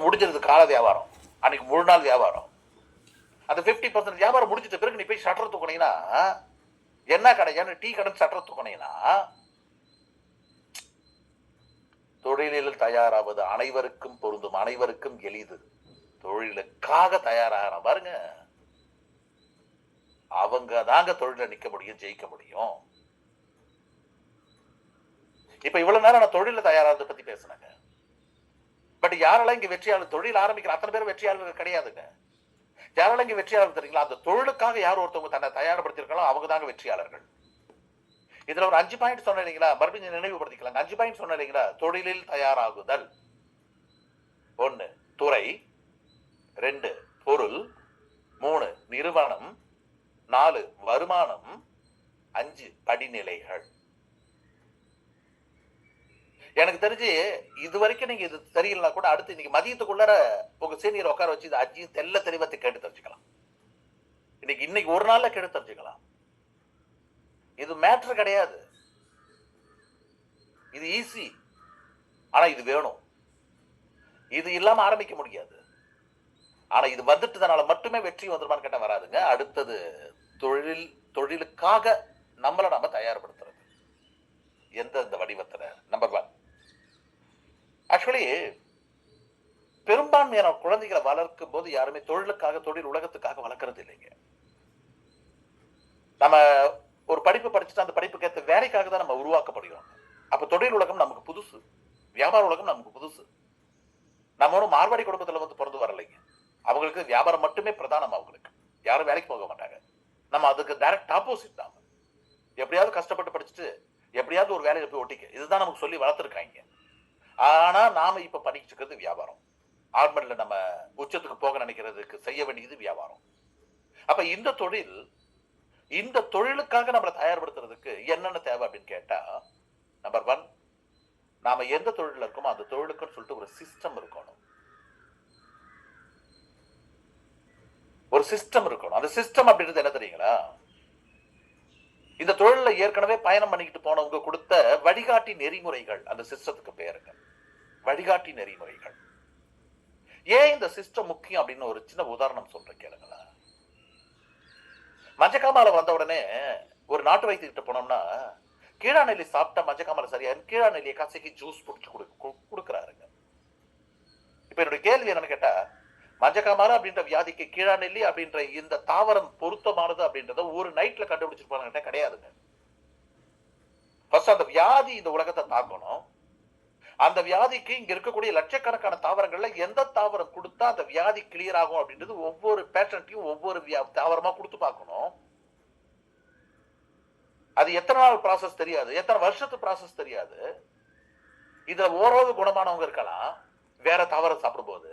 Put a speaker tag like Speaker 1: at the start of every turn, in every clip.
Speaker 1: முடிஞ்சிருது கால வியாபாரம், அன்னைக்கு முழு நாள் வியாபாரம். அந்த 50% வியாபாரம் முடிஞ்சிட்ட பிறகு நீ போய் ஷட்டர் தூக்கினீங்கன்னா, என்ன கடை டீ கடை ஷட்டர் தூக்கினீங்கன்னா, தொழிலில் தயாராவது அனைவருக்கும் பொருந்தும், அனைவருக்கும் எளிது. தொழிலுக்காக தயாராக பாருங்க, அவங்க தாங்க தொழில நிக்க முடியும், ஜெயிக்க முடியும். இப்ப இவ்வளவு நேரம் நான் தொழில தயாராகிறத பத்தி பேசினேங்க. பட் யாரெல்லாம் இங்க வெற்றியாளர், தொழில் ஆரம்பிக்கிற அத்தனை பேர் வெற்றியாளர்கள் கிடையாதுங்க. யாரெல்லாம் இங்க வெற்றியாளர் தெரியுங்களா? அந்த தொழிலுக்காக யார் ஒருத்தவங்க தன்னை தயார்படுத்திருக்காங்களோ அவங்க தாங்க வெற்றியாளர்கள். இதுல ஒரு 5 பாயிண்ட் சொன்ன இல்லைங்களா, மறுபடியும் நினைவுபடுத்திக்கலாம். 5 பாயிண்ட் சொன்ன இல்லைங்களா? தொழிலில் தயாராகுதல். 1 துறை, 2 பொருள், 3 நிறுவனம், 4 வருமானம், 5 படிநிலைகள். எனக்கு தெரிஞ்சு இது வரைக்கும் நீங்க இது தெரியலனா கூட அடுத்து இன்னைக்கு மதியத்துக்குள்ளார உங்க சீனியர் உட்கார வச்சு இது 5 தெல்ல தெளிவத்தை கேட்டு தெரிஞ்சுக்கலாம். இன்னைக்கு ஒரு நாள்ல கேட்டு தெரிஞ்சுக்கலாம். இது மேட்டர் கிடையாது, இது ஈஸி. ஆனா இது வேணும். இது இல்லாம ஆரம்பிக்க முடியாது. ஆனா இது வந்துட்டதுனால மட்டுமே வெற்றி வந்துருமான்னு கேட்டா வராதுங்க. அடுத்தது தொழிலுக்காக நம்மளை நம்ம தயார்படுத்துறது எந்த வடிவத்துல. நம்பர் 1, ஆக்சுவலி பெரும்பான்மையான குழந்தைகளை வளர்க்கும் போது யாருமே தொழிலுக்காக, தொழில் உலகத்துக்காக வளர்க்கறது இல்லைங்க. நம்ம ஒரு படிப்பு படிச்சுட்டு அந்த படிப்புக்கு ஏற்ற வேலைக்காக தான் நம்ம உருவாக்கப்படுகிறோம். அப்ப தொழில் உலகம் நமக்கு புதுசு, வியாபார உலகம் நமக்கு புதுசு. நம்ம ஒரு மார்வாடி குடும்பத்துல வந்து பிறந்து வரலைங்க. அவங்களுக்கு வியாபாரம் மட்டுமே பிரதானம். அவங்களுக்கு யாரும் வேலைக்கு போக மாட்டாங்க. நம்ம அதுக்கு டைரக்ட் ஆப்போசிட் தான். எப்படியாவது கஷ்டப்பட்டு படிச்சுட்டு எப்படியாவது ஒரு வேலையை போய் ஒட்டிக்க, இதுதான் நமக்கு சொல்லி வளர்த்துருக்காங்க. ஆனா நாம இப்ப பண்ணிட்டு இருக்கிறது வியாபாரம். ஆர்மன்ல நம்ம உச்சத்துக்கு போக நினைக்கிறதுக்கு செய்ய வேண்டியது வியாபாரம். அப்ப இந்த தொழிலுக்காக நம்மளை தயார்படுத்துறதுக்கு என்னென்ன தேவை அப்படின்னு கேட்டா, நம்பர் 1, நாம எந்த தொழில இருக்கோமோ அந்த தொழிலுக்குன்னு சொல்லிட்டு ஒரு சிஸ்டம் இருக்கணும். ஒரு சிஸ்டம் இருக்கணும். அந்த சிஸ்டம் அப்படின்றது என்ன தெரியுங்களா? இந்த தொழில ஏற்கனவே பயணம் பண்ணிக்கிட்டு போனவங்க கொடுத்த வழிகாட்டி நெறிமுறைகள் அந்த சிஸ்டத்துக்கு பேருங்க. வழிகாட்டி நெறிமுறைகள். ஏன் இந்த சிஸ்டம் முக்கியம் அப்படின்னு ஒரு சின்ன உதாரணம் சொல்றேன் கேளுங்களா. மஞ்சக்காமால வந்த உடனே ஒரு நாட்டு வைத்தியர்கிட்ட போனோம்னா, கீழா நெல்லி சாப்பிட்டா மஞ்சக்காமால சரியா, கீழா நெல்லியை கசக்கி ஜூஸ் புடிச்சு கொடுக்குறாருங்க. இப்ப என்னுடைய கேள்வி என்னன்னு கேட்டா, மஞ்சக்காமால அப்படின்ற வியாதிக்கு கீழா நெல்லி அப்படின்ற இந்த தாவரம் பொருத்தமானது அப்படின்றத ஒரு நைட்ல கண்டுபிடிச்சிருப்பாங்க? கிடையாதுங்க. அந்த வியாதி இந்த உலகத்தை தாக்கணும். அந்த வியாதிக்கு இங்க இருக்கக்கூடிய லட்சக்கணக்கான தாவரங்கள்ல எந்த தாவரம் கொடுத்தா அந்த வியாதி கிளியர் ஆகும் அப்படின்றது ஒவ்வொரு பேஷண்ட்டையும் ஒவ்வொரு தாவரமா கொடுத்து பார்க்கணும். அது எத்தனை நாள் ப்ராசஸ் தெரியாது, எத்தனை வருஷத்து ப்ராசஸ் தெரியாது. இதுல ஓரளவு குணமானவங்க இருக்கலாம், வேற தாவரம் சாப்பிடும் போது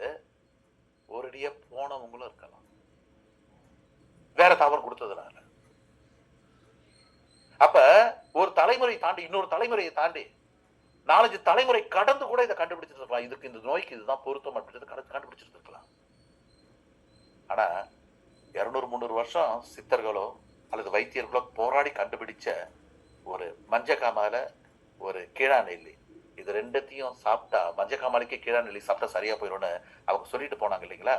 Speaker 1: ஒரடியா போனவங்களும் இருக்கலாம், வேற தாவரம் கொடுத்ததுனால. அப்ப ஒரு தலைமுறை தாண்டி இன்னொரு தலைமுறையை தாண்டி 4-5 தலைமுறை கடந்து கூட இதை கண்டுபிடிச்சிருக்கலாம். இதுக்கு இந்த நோய்க்கு இதுதான் பொருத்தம் அப்படின்றது கண்டுபிடிச்சிருக்கலாம். ஆனா 200-300 வருஷம் சித்தர்களோ அல்லது வைத்தியர்களோ போராடி கண்டுபிடிச்ச ஒரு மஞ்சக்காமால, ஒரு கீழா நெல்லி, இது ரெண்டத்தையும் சாப்பிட்டா மஞ்சக்காமாலைக்கு கீழா நெல்லி சாப்பிட்டா சரியா போயிடும்னு அவங்க சொல்லிட்டு போனாங்க இல்லைங்களா.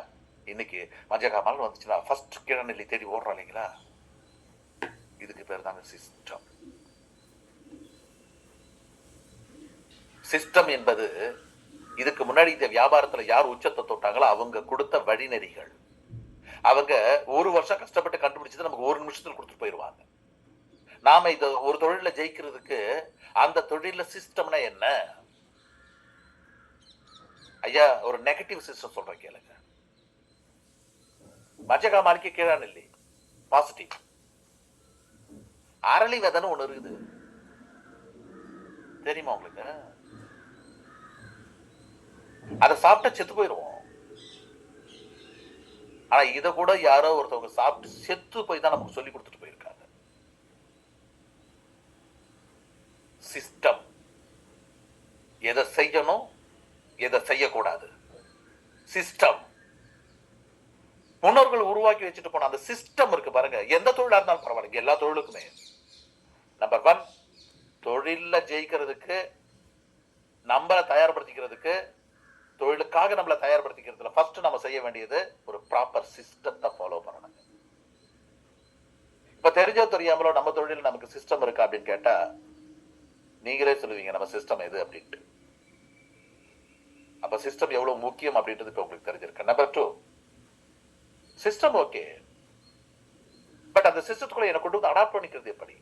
Speaker 1: இன்னைக்கு மஞ்சக்காமால் வந்துச்சுன்னா ஃபர்ஸ்ட் கீழா நெல்லி தேடி ஓடுறோம் இல்லைங்களா. இதுக்கு பேர் தாங்க சிஸ்டம். சிஸ்டம் என்பது இதுக்கு முன்னாடி இந்த வியாபாரத்துல யார் உச்சத்தை தொட்டாங்களோ அவங்க கொடுத்த வழிநெறிகள். அவங்க ஒரு வருஷம் கஷ்டப்பட்டு கண்டுபிடிச்சது நமக்கு ஒரு நிமிஷத்துல கொடுத்துட்டு போயிடுவாங்க. நாம இந்த ஒரு தொழில ஜெயிக்கிறதுக்கு அந்த தொழில சிஸ்டம்னா என்ன? ஐயா, ஒரு நெகட்டிவ் சிஸ்டம் சொல்றேன் கேளுங்க. மஞ்சக்காமாலிக்கு கீழா நெல்லி பாசிட்டிவ். அரளி விதைன்னு ஒண்ணு இருக்குது, தெரியுமா உங்களுக்கு? அதை சாப்பிட்டா செத்து போயிடுவோம். ஆனா இத கூட யாரோ ஒருத்தவங்க சாப்பிட்டு செத்து போய் தான் நமக்கு சொல்லி கொடுத்துட்டு போயிருக்காங்க. சிஸ்டம். எதை செய்யணும், எதை செய்யக்கூடாது, சிஸ்டம். முன்னோர்கள் உருவாக்கி வச்சுட்டு போன அந்த சிஸ்டம் இருக்கு பாருங்க. எந்த தொழிலா இருந்தாலும் பரவாயில்ல, எல்லா தொழிலுக்குமே. நம்பர் 1, தொழில ஜெயிக்கிறதுக்கு, நம்மளை தயார்படுத்திக்கிறதுக்கு தொழிலுக்காக நம்மளை தயார்படுத்திக்கிறதுல ஃபர்ஸ்ட் நம்ம செய்ய வேண்டியது ஒரு ப்ராப்பர் சிஸ்டத்தை ஃபாலோ பண்ணணும். இப்ப தெரிஞ்சோ தெரியாமலோ நம்ம தொழில் நமக்கு சிஸ்டம் இருக்கா அப்படின்னு கேட்டா நீங்களே சொல்லுவீங்க நம்ம சிஸ்டம் எது அப்படின்ட்டு. அப்ப சிஸ்டம் எவ்வளவு முக்கியம் அப்படின்றது இப்ப உங்களுக்கு தெரிஞ்சிருக்கு. நம்பர் 2, சிஸ்டம் ஓகே, பட் அந்த சிஸ்டத்துக்குள்ள என்ன கொண்டு வந்து அடாப்ட் பண்ணிக்கிறது எப்படி?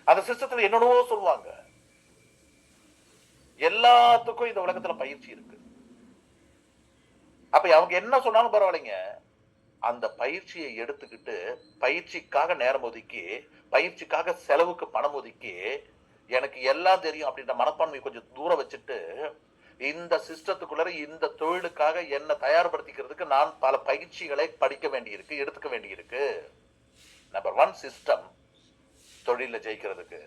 Speaker 1: அந்த சிஸ்டத்துல என்னென்னவோ சொல்லுவாங்க. எல்லாத்துக்கும் இந்த உலகத்துல பயிற்சி இருக்கு. அப்ப அவங்க என்ன சொன்னாலும் பரவாயில்லைங்க, அந்த பயிற்சியை எடுத்துக்கிட்டு பயிற்சிக்காக நேரம் ஒதுக்கி, பயிற்சிக்காக செலவுக்கு பணம் ஒதுக்கி, எனக்கு எல்லாம் தெரியும் அப்படின்ற மனப்பான்மை கொஞ்சம் தூரம் வச்சுட்டு, இந்த சிஸ்டத்துக்குள்ள இந்த தொழிலுக்காக என்ன தயார்படுத்திக்கிறதுக்கு நான் பல பயிற்சிகளை படிக்க வேண்டியிருக்கு, எடுத்துக்க வேண்டியிருக்கு. நம்பர் 1 சிஸ்டம் தொழில ஜெயிக்கிறதுக்கு.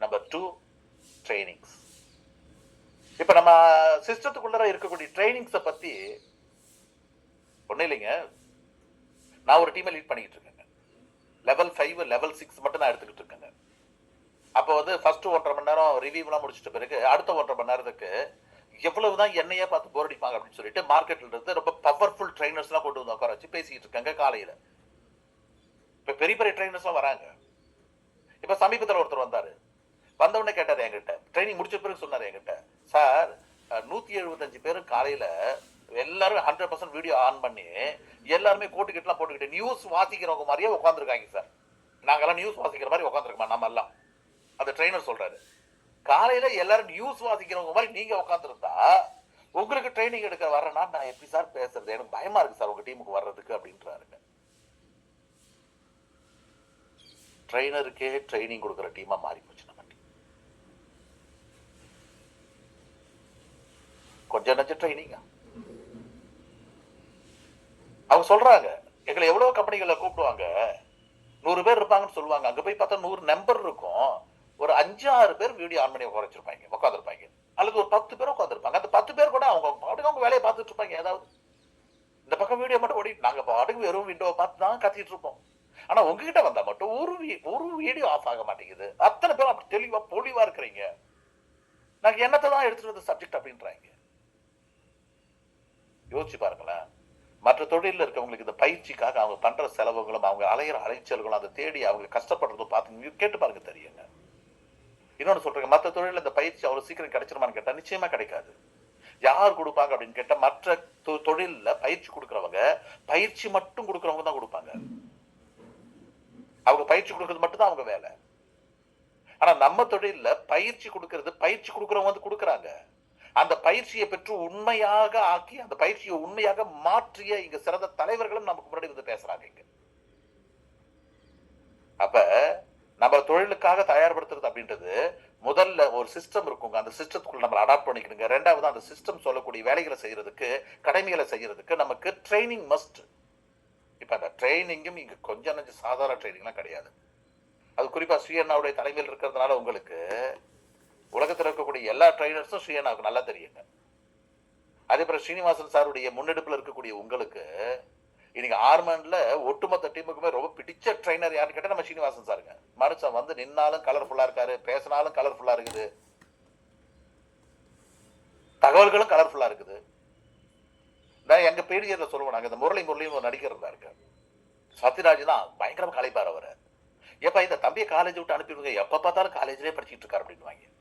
Speaker 1: Number 2 trainings. இப்ப நம்ம சிஸ்டத்துக்குள்ள இருக்கக்கூடிய ட்ரைனிங்ஸை பத்தி ஒன்னும் இல்லைங்க. நான் ஒரு டீமை லீட் பண்ணிட்டு இருக்கேங்க. லெவல் 5 லெவல் 6 மட்டும் நான் எடுத்துக்கிட்டு இருக்கேங்க. அப்போ வந்து ஃபர்ஸ்ட் 1.5 மணி நேரம் ரிவ்யூலாம் முடிச்சிட்ட பிறகு அடுத்த 1.5 மணி நேரத்துக்கு எவ்வளவுதான் என்னையே பார்த்து போர் அடிப்பாங்க அப்படின்னு சொல்லிட்டு மார்க்கெட்ல இருந்து ரொம்ப பவர்ஃபுல் ட்ரைனர்ஸ் எல்லாம் கொண்டு வந்து உட்கார வச்சு பேசிட்டு இருக்காங்க காலையில. இப்ப பெரிய பெரிய ட்ரைனர்ஸ் எல்லாம் வராங்க. இப்ப சமீபத்தில் ஒருத்தர் வந்தாரு. வந்தவொடனே கேட்டாரு என்கிட்ட, ட்ரைனிங் முடிச்ச பிறகு சொன்னாரு என்கிட்ட, சார் 175 பேரும் காலையில எல்லாரும் 100% வீடியோ ஆன் பண்ணி எல்லாருமே கோட்டுக்கிட்டலாம் போட்டுக்கிட்டு நியூஸ் வாசிக்கிறவங்க மாதிரியே உட்காந்துருக்காங்க சார். நாங்கெல்லாம் நியூஸ் வாசிக்கிற மாதிரி உட்காந்துருக்கோமா நம்ம எல்லாம்? அந்த ட்ரைனர் சொல்றாரு, காலையில எல்லாரும் நியூஸ் வாசிக்கிறவங்க மாதிரி நீங்க உட்காந்துருந்தா உங்களுக்கு ட்ரைனிங் எடுக்க வர்றேன்னா நான் எப்படி சார் பேசுறது? எனக்கு பயமா இருக்கு சார் உங்க டீமுக்கு வர்றதுக்கு அப்படின்றாருங்க. ட்ரைனருக்கே ட்ரைனிங் கொடுக்குற டீமா மாறி போச்சு நம்ம டீம். கொஞ்சம் நஞ்ச ட்ரைனிங்கா? அவங்க சொல்றாங்க, எங்களை எவ்வளவு கம்பெனிகளை கூப்பிடுவாங்க, 100 பேர் இருப்பாங்கன்னு சொல்லுவாங்க. அங்க போய் பார்த்தா 100 நம்பர் இருக்கும். ஒரு 5-6 பேர் வீடியோ ஆன் பண்ணி உட்காந்துருப்பாங்க. அல்லது ஒரு 10 பேர் உட்காந்துருப்பாங்க. அந்த 10 பேர் கூட அவங்க பாட்டுக்கு அவங்க வேலையை பார்த்துட்டு இருப்பாங்க. ஏதாவது இந்த பக்கம் வீடியோ மட்டும் ஓடிட்டு நாங்க பாட்டுக்கு வெறும் விண்டோவை பார்த்து தான் கத்திட்டு இருப்போம். ஆனா உங்ககிட்ட வந்தா மட்டும் ஒரு வீடியோ ஆஃப் ஆக மாட்டேங்குது. அத்தனை பேரும் அப்படி தெளிவா பொலிவா இருக்கிறீங்க. நாங்க என்னத்தை தான் எடுத்துட்டு வந்த சப்ஜெக்ட் அப்படின்றாங்க. யோசிச்சு பாருங்களேன். மற்ற தொழில இருக்கவங்களுக்கு இந்த பயிற்சிக்காக அவங்க பண்ற செலவுகளும் அவங்க அலையிற அலைச்சல்களும் அதை தேடி அவங்க கஷ்டப்படுறதும் பார்த்து கேட்டு பாருங்க தெரியுங்க. இன்னொன்னு சொல்றேன், மற்ற தொழில இந்த பயிற்சி அவ்வளவு சீக்கிரம் கிடைச்சிருமான்னு கேட்டா நிச்சயமா கிடைக்காது. யார் கொடுப்பாங்க அப்படின்னு கேட்டா மற்ற தொழில பயிற்சி கொடுக்கறவங்க பயிற்சி மட்டும் கொடுக்கறவங்க தான் கொடுப்பாங்க. அவங்க பயிற்சி கொடுக்கறது மட்டும் தான் அவங்க வேலை. ஆனா நம்ம தொழில பயிற்சி கொடுக்கறது பயிற்சி கொடுக்கறவங்க வந்து கொடுக்கறாங்க. அந்த பயிற்சியை பெற்று உண்மையாக ஆக்கி அந்த பயிற்சியை உண்மையாக மாற்றிய இங்க சிறந்த தலைவர்களும் நமக்கு முன்னாடி வந்து பேசுறாங்க இங்க. அப்ப நம்ம தொழிலுக்காக தயார்படுத்துறது அப்படின்றது முதல்ல ஒரு சிஸ்டம் இருக்குங்க. அந்த சிஸ்டத்துக்குள்ள நம்ம அடாப்ட் பண்ணிக்கணுங்க. ரெண்டாவது அந்த சிஸ்டம் சொல்லக்கூடிய வேலைகளை செய்யறதுக்கு கடமைகளை செய்யறதுக்கு நமக்கு ட்ரைனிங் மஸ்ட். இப்ப அந்த ட்ரைனிங்கும் இங்க கொஞ்சம் நஞ்சு சாதாரண ட்ரைனிங்லாம் கிடையாது. அது குறிப்பா ஸ்ரீஅண்ணாவுடைய தலைமையில் இருக்கிறதுனால உங்களுக்கு உலகத்தில் இருக்கக்கூடிய எல்லா ட்ரைனர்ஸும் ஸ்ரீஅண்ணாவுக்கு நல்லா தெரியுங்க. அதே போல ஸ்ரீனிவாசன் சாருடைய முன்னெடுப்புல இருக்கக்கூடிய உங்களுக்கு இன்னைக்கு ஆர்மன்ல ஒட்டுமொத்த டீமுக்குமே ரொம்ப பிடிச்ச ட்ரைனர் யாருன்னு கேட்டா நம்ம ஸ்ரீனிவாசன் சாருங்க. மனுஷன் வந்து நின்னாலும் கலர்ஃபுல்லா இருக்காரு, பேசினாலும் கலர்ஃபுல்லா இருக்குது, தகவல்களும் கலர்ஃபுல்லா இருக்குது. நான் எங்க பீடியர்ல சொல்லுவோம், நாங்க இந்த முரளின்னு ஒரு நடிகர் இருந்தாரு, சத்யராஜ் தான் பயங்கரமா கலைப்பார் அவரை. எப்ப இந்த தம்பியை காலேஜ் விட்டு அனுப்பிடுங்க, எப்ப பார்த்தாலும் காலேஜ்லயே படிச்சுட்டு இருக்காரு அப்படின்னு.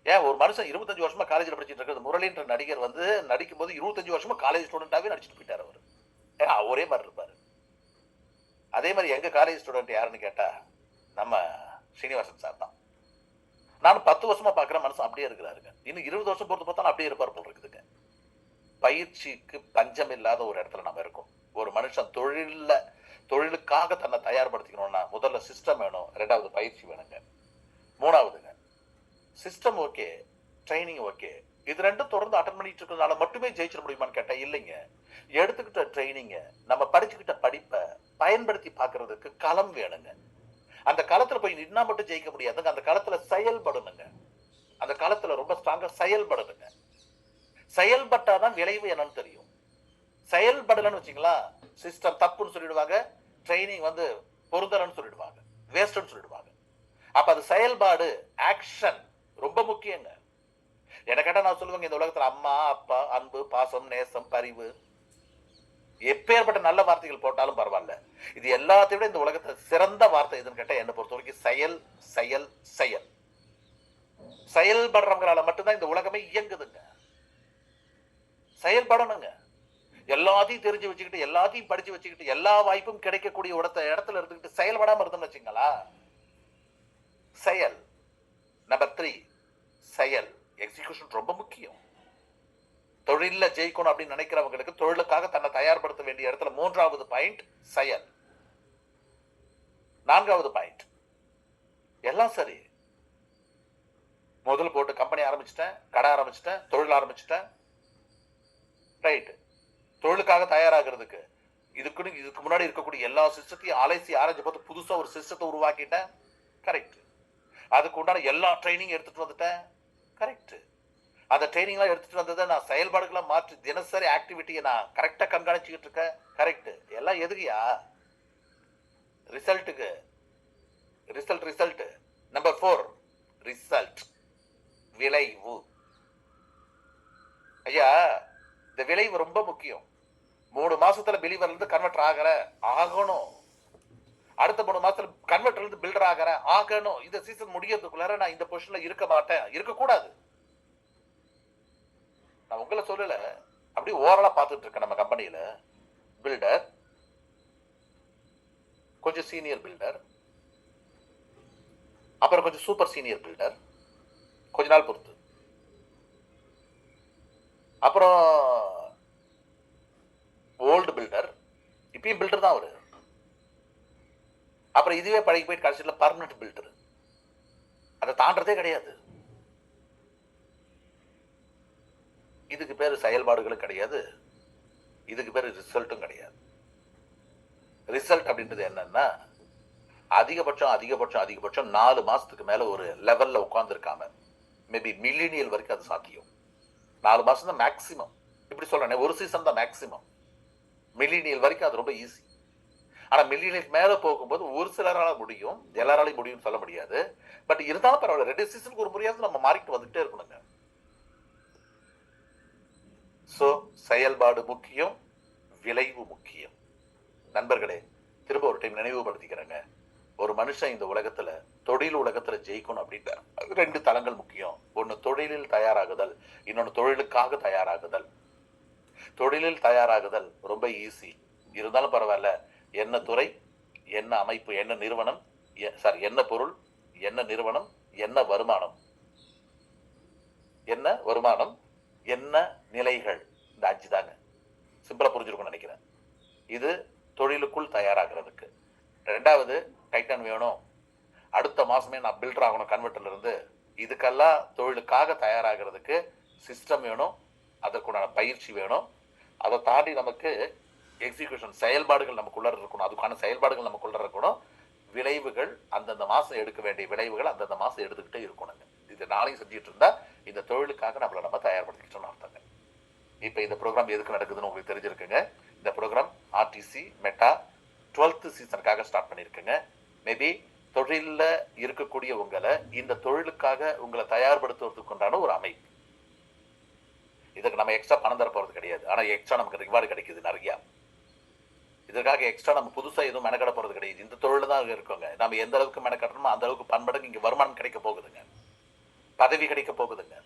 Speaker 1: ஏன் ஒரு மனுஷன் 25 வருஷமா காலேஜ்ல படிச்சுட்டு இருக்கிறது, முரளின்ற நடிகர் வந்து நடிக்கும் போது 25 வருஷமா காலேஜ் ஸ்டூடெண்டாவே நடிச்சுட்டு போயிட்டாரு அவரு. ஏன்னா ஒரே மாதிரி இருப்பாரு. அதே மாதிரி எங்க காலேஜ் ஸ்டூடெண்ட் யாருன்னு கேட்டா நம்ம ஸ்ரீனிவாசன் சார் தான். நானும் 10 வருஷமா பாக்குறேன், மனுஷன் அப்படியே இருக்கிறாருங்க. இன்னும் 20 வருஷம் பொறுத்து பார்த்தாலும் அப்படியே இருப்பார் போல் இருக்குதுங்க. பயிற்சிக்கு பஞ்சம் இல்லாத ஒரு இடத்துல நம்ம இருக்கோம். ஒரு மனுஷன் தொழிலுக்காக தன்னை தயார்படுத்திக்கணும்னா முதல்ல சிஸ்டம் வேணும், ரெண்டாவது பயிற்சி வேணுங்க, மூணாவதுங்க சிஸ்டம் ஓகே, ட்ரைனிங் ஓகே. இது ரெண்டும் தொடர்ந்து அட்டன் பண்ணிட்டு இருக்கிறதுனால மட்டுமே ஜெயிச்சிட முடியுமான்னு கேட்டா இல்லைங்க. எடுத்துக்கிட்ட ட்ரைனிங்க, நம்ம படிச்சுக்கிட்ட படிப்பை பயன்படுத்தி பார்க்கறதுக்கு களம் வேணுங்க. அந்த களத்துல போய் நின்னா மட்டும் ஜெயிக்க முடியாதுங்க. அந்த களத்துல செயல்படணுங்க. அந்த களத்துல ரொம்ப ஸ்ட்ராங்கா செயல்படணுங்க. செயல்பட்டாதான் விளைவு என்னன்னு தெரியும். செயல்படலன்னு வச்சுங்களா, சிஸ்டம் தப்புன்னு சொல்லிடுவாங்க, ட்ரைனிங் வந்து பொருந்தலன்னு சொல்லிடுவாங்க, வேஸ்ட்னு சொல்லிடுவாங்க. அப்ப அது செயல்பாடு, ஆக்ஷன் ரொம்ப முக்கியங்க. என்ன கேட்டா நான் சொல்லுவேங்க, இந்த உலகத்துல அம்மா, அப்பா, அன்பு, பாசம், நேசம், பரிவு, எப்பேற்பட்ட நல்ல வார்த்தைகள் போட்டாலும் பரவாயில்ல. இது எல்லாத்தையும் விட இந்த உலகத்துல சிறந்த வார்த்தை எதுன்னு கேட்டா என்னை பொறுத்த வரைக்கும் செயல், செயல், செயல். செயல்படுறவங்களால மட்டும்தான் இந்த உலகமே இயங்குதுங்க. செயல்படணுங்க. எல்லாத்தையும் தெரிஞ்சு வச்சுக்கிட்டு, எல்லாத்தையும் படிச்சு வச்சுக்கிட்டு, எல்லா வாய்ப்பும் கிடைக்கக்கூடிய இடத்துல இருந்துகிட்டு செயல்படாம இருந்தோம்னு வச்சுங்களா, செயல். நம்பர் 3 செயல். எக்ஸிகியூஷன் ரொம்ப முக்கியம். தொழில ஜெயிக்கணும் அப்படின்னு நினைக்கிறவங்களுக்கு தொழிலுக்காக தன்னை தயார்படுத்த வேண்டிய இடத்துல 3வது பாயிண்ட் செயல். 4வது பாயிண்ட் எல்லாம் சரி. முதல் போட்டு கம்பெனி ஆரம்பிச்சிட்டேன், கடை ஆரம்பிச்சிட்டேன், தொழில் ஆரம்பிச்சிட்டேன், ரைட். தொழிலுக்காக தயாராகிறதுக்கு இதுக்கு முன்னாடி இருக்கக்கூடிய எல்லா சிஸ்டத்தையும் அலைசி ஆராய்ச்சி பார்த்து புதுசா ஒரு சிஸ்டத்தை உருவாக்கிட்டேன், கரெக்ட். அதுக்கு உண்டான எல்லா ட்ரைனிங் எடுத்துட்டு வந்துட்டேன், கரெக்ட். அந்த ட்ரைனிங்லாம் எடுத்துட்டு வந்ததை நான் செயல்பாடுகளை மாற்றி தினசரி ஆக்டிவிட்டியை நான் கரெக்டா கண்காணிச்சுக்கிட்டு இருக்கேன், கரெக்ட். எல்லாம் எதுக்குயா? ரிசல்ட்டுக்கு. ரிசல்ட். நம்பர் 4 ரிசல்ட், விளைவு. ஐயா, இந்த விளைவு ரொம்ப முக்கியம். 3 மாசத்துல பிலீவர்ல இருந்து கன்வெர்டர் ஆகணும். அடுத்த 3 மாசத்துல கன்வெர்டர்ல இருந்து பில்டர் ஆகணும். இந்த சீசன் முடியறதுக்குள்ளார நான் இந்த பொசிஷன்ல இருக்க மாட்டேன், இருக்கக்கூடாது. நான் உங்களை சொல்லல, அப்படி ஓரலா பார்த்துட்டு இருக்கேன். நம்ம கம்பெனியில பில்டர், கொஞ்சம் சீனியர் பில்டர், அப்புறம் கொஞ்சம் சூப்பர் சீனியர் பில்டர், கொஞ்ச நாள் பொறுத்து, அப்புறம் ஓல்டு பில்டர், இப்பயும் பில்டர் தான் அவரு, அப்புறம் இதுவே பழகி போயிட்டு கடைசியில் பர்மனன்ட் பில்டர். அதை தாண்டதே கிடையாது. இதுக்கு பேரு செயல்பாடுகளும் கிடையாது, இதுக்கு பேரு ரிசல்ட்டும் கிடையாது. ரிசல்ட் அப்படின்றது என்னன்னா, அதிகபட்சம் 4 மாசத்துக்கு மேல ஒரு லெவல்ல உட்கார்ந்து இருக்காம, மேபி மில்லினியல் வரைக்கும் அது சாத்தியம். 4 மாசம் தான் மேக்சிமம். இப்படி சொல்றேன், ஒரு சீசன் தான் மேக்சிமம். மில்லினியல் வரைக்கும் அது ரொம்ப ஈஸி. ஆனா மில்லினியல் மேல போகும்போது ஒரு சிலரால முடியும், எல்லாராலையும் முடியும்னு சொல்ல முடியாது. பட் இருந்தாலும் பரவாயில்ல, 2 சீசனுக்கு ஒரு முறையாவது நம்ம மாறிட்டு வந்துட்டே இருக்கணுங்க. சோ செயல்பாடு முக்கியம், விளைவு முக்கியம். நண்பர்களே, திரும்ப ஒரு டைம் நினைவுபடுத்திக்கிறேங்க. ஒரு மனுஷன் இந்த உலகத்துல, தொழில் உலகத்துல ஜெயிக்கணும் அப்படின்னா 2 தளங்கள் முக்கியம். ஒன்னு தொழிலில் தயாராகுதல், இன்னொன்னு தொழிலுக்காக தயாராகுதல். தொழிலில் தயாராகுதல் ரொம்ப ஈஸி, இருந்தாலும் பரவாயில்ல. என்ன துறை, என்ன அமைப்பு, என்ன நிறுவனம், என்ன பொருள், என்ன நிறுவனம், என்ன வருமானம், என்ன நிலைகள், இந்த 5 தாங்க. சிம்பிளா புரிஞ்சிருக்கும்னு நினைக்கிறேன். இது தொழிலுக்குள் தயாராகிறதுக்கு. 2வது டைட்டன் வேணும், அடுத்த மாசமே நான் பில்டர் ஆகணும் கன்வெர்டர்ல இருந்து. இதுக்கெல்லாம் தொழிலுக்காக தயாராகிறதுக்கு சிஸ்டம் வேணும், அதற்குண்டான பயிற்சி வேணும். அதை தாண்டி நமக்கு எக்ஸிகியூஷன், செயல்பாடுகள் நமக்குள்ள இருக்கணும். அதுக்கான செயல்பாடுகள் நமக்குள்ள இருக்கணும். விளைவுகள், அந்தந்த மாசம் எடுக்க வேண்டிய விளைவுகள் அந்தந்த மாசம் எடுத்துக்கிட்டே இருக்கணுங்க. இது நாளையும் செஞ்சுட்டு இருந்தா இந்த தொழிலுக்காக நம்ம தயார்படுத்திக்கிட்டோம்னு அர்த்தங்க. இப்ப இந்த ப்ரோக்ராம் எதுக்கு நடக்குதுன்னு உங்களுக்கு தெரிஞ்சிருக்குங்க. இந்த ப்ரோக்ராம் ஆர்டிசி மெட்டா 12th சீசனுக்காக ஸ்டார்ட் பண்ணிருக்குங்க. மேபி தொழில இருக்கக்கூடிய உங்களை, இந்த தொழிலுக்காக உங்களை தயார்படுத்துவதற்கு உண்டான ஒரு அமைப்பு. இதுக்கு நம்ம எக்ஸ்ட்ரா பணம் தர போறது கிடையாது. ஆனா எக்ஸ்ட்ரா நமக்கு ரிவார்டு கிடைக்குது நிறைய. இதற்காக எக்ஸ்ட்ரா நம்ம புதுசா எதுவும் மெனக்கட போறது கிடையாது. இந்த தொழில் தான் இருக்கோங்க. நம்ம எந்த அளவுக்கு மெனக்கட்டணுமோ அந்த அளவுக்கு பன்மடங்கு இங்க வருமானம் கிடைக்க போகுதுங்க, பதவி கிடைக்க போகுதுங்க,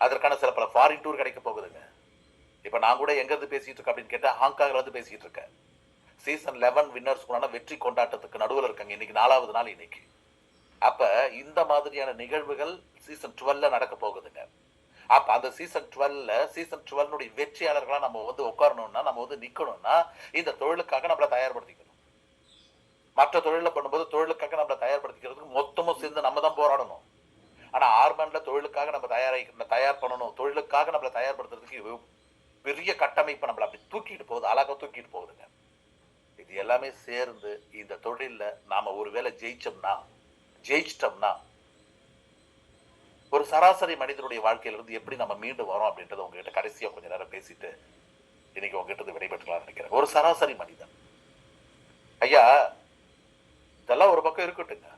Speaker 1: அதற்கான சில பல ஃபாரின் டூர் கிடைக்க போகுதுங்க. இப்ப நான் கூட எங்க இருந்து பேசிட்டு இருக்கேன் அப்படின்னு கேட்டா, ஹாங்காங்ல இருந்து பேசிட்டு இருக்கேன். சீசன் 11 வின்னர்ஸ் வெற்றி கொண்டாட்டத்துக்கு நடுவில் இருக்காங்க. இன்னைக்கு 4வது நாள் இன்னைக்கு. அப்ப இந்த மாதிரியான நிகழ்வுகள் சீசன் 12 நடக்க போகுதுங்க. அப்ப அந்த சீசன் 12 வெற்றியாளர்களா நம்ம உட்காரணும்னா, நம்ம நிக்கணும்னா, இந்த தொழிலுக்காக நம்மளை தயார்படுத்திக்கணும். மற்ற தொழில பண்ணும்போது தொழிலுக்காக நம்மளை தயார்படுத்திக்கிறதுக்கு மொத்தமும் சேர்ந்து நம்ம தான் போராடணும். ஆனா ஆர்மன்ல தொழிலுக்காக நம்ம தயார் பண்ணணும். தொழிலுக்காக நம்மளை தயார்படுத்துறதுக்கு பெரிய கட்டமைப்பு நம்மளை அப்படி தூக்கிட்டு போகுது, அழகா தூக்கிட்டு போகுதுங்க. இது எல்லாமே சேர்ந்து இந்த தொழில நாம ஒருவேளை ஜெயிச்சிட்டோம்னா ஒரு சராசரி மனிதனுடைய வாழ்க்கையிலிருந்து எப்படி நம்ம மீண்டு வரோம் அப்படின்றத உங்ககிட்ட கடைசியா கொஞ்ச நேரம் பேசிட்டு இன்னைக்கு உங்ககிட்ட விடைபெற்றுலாம் நினைக்கிறேன். ஒரு சராசரி மனிதன் ஐயா, இதெல்லாம் ஒரு பக்கம் இருக்கட்டுங்க.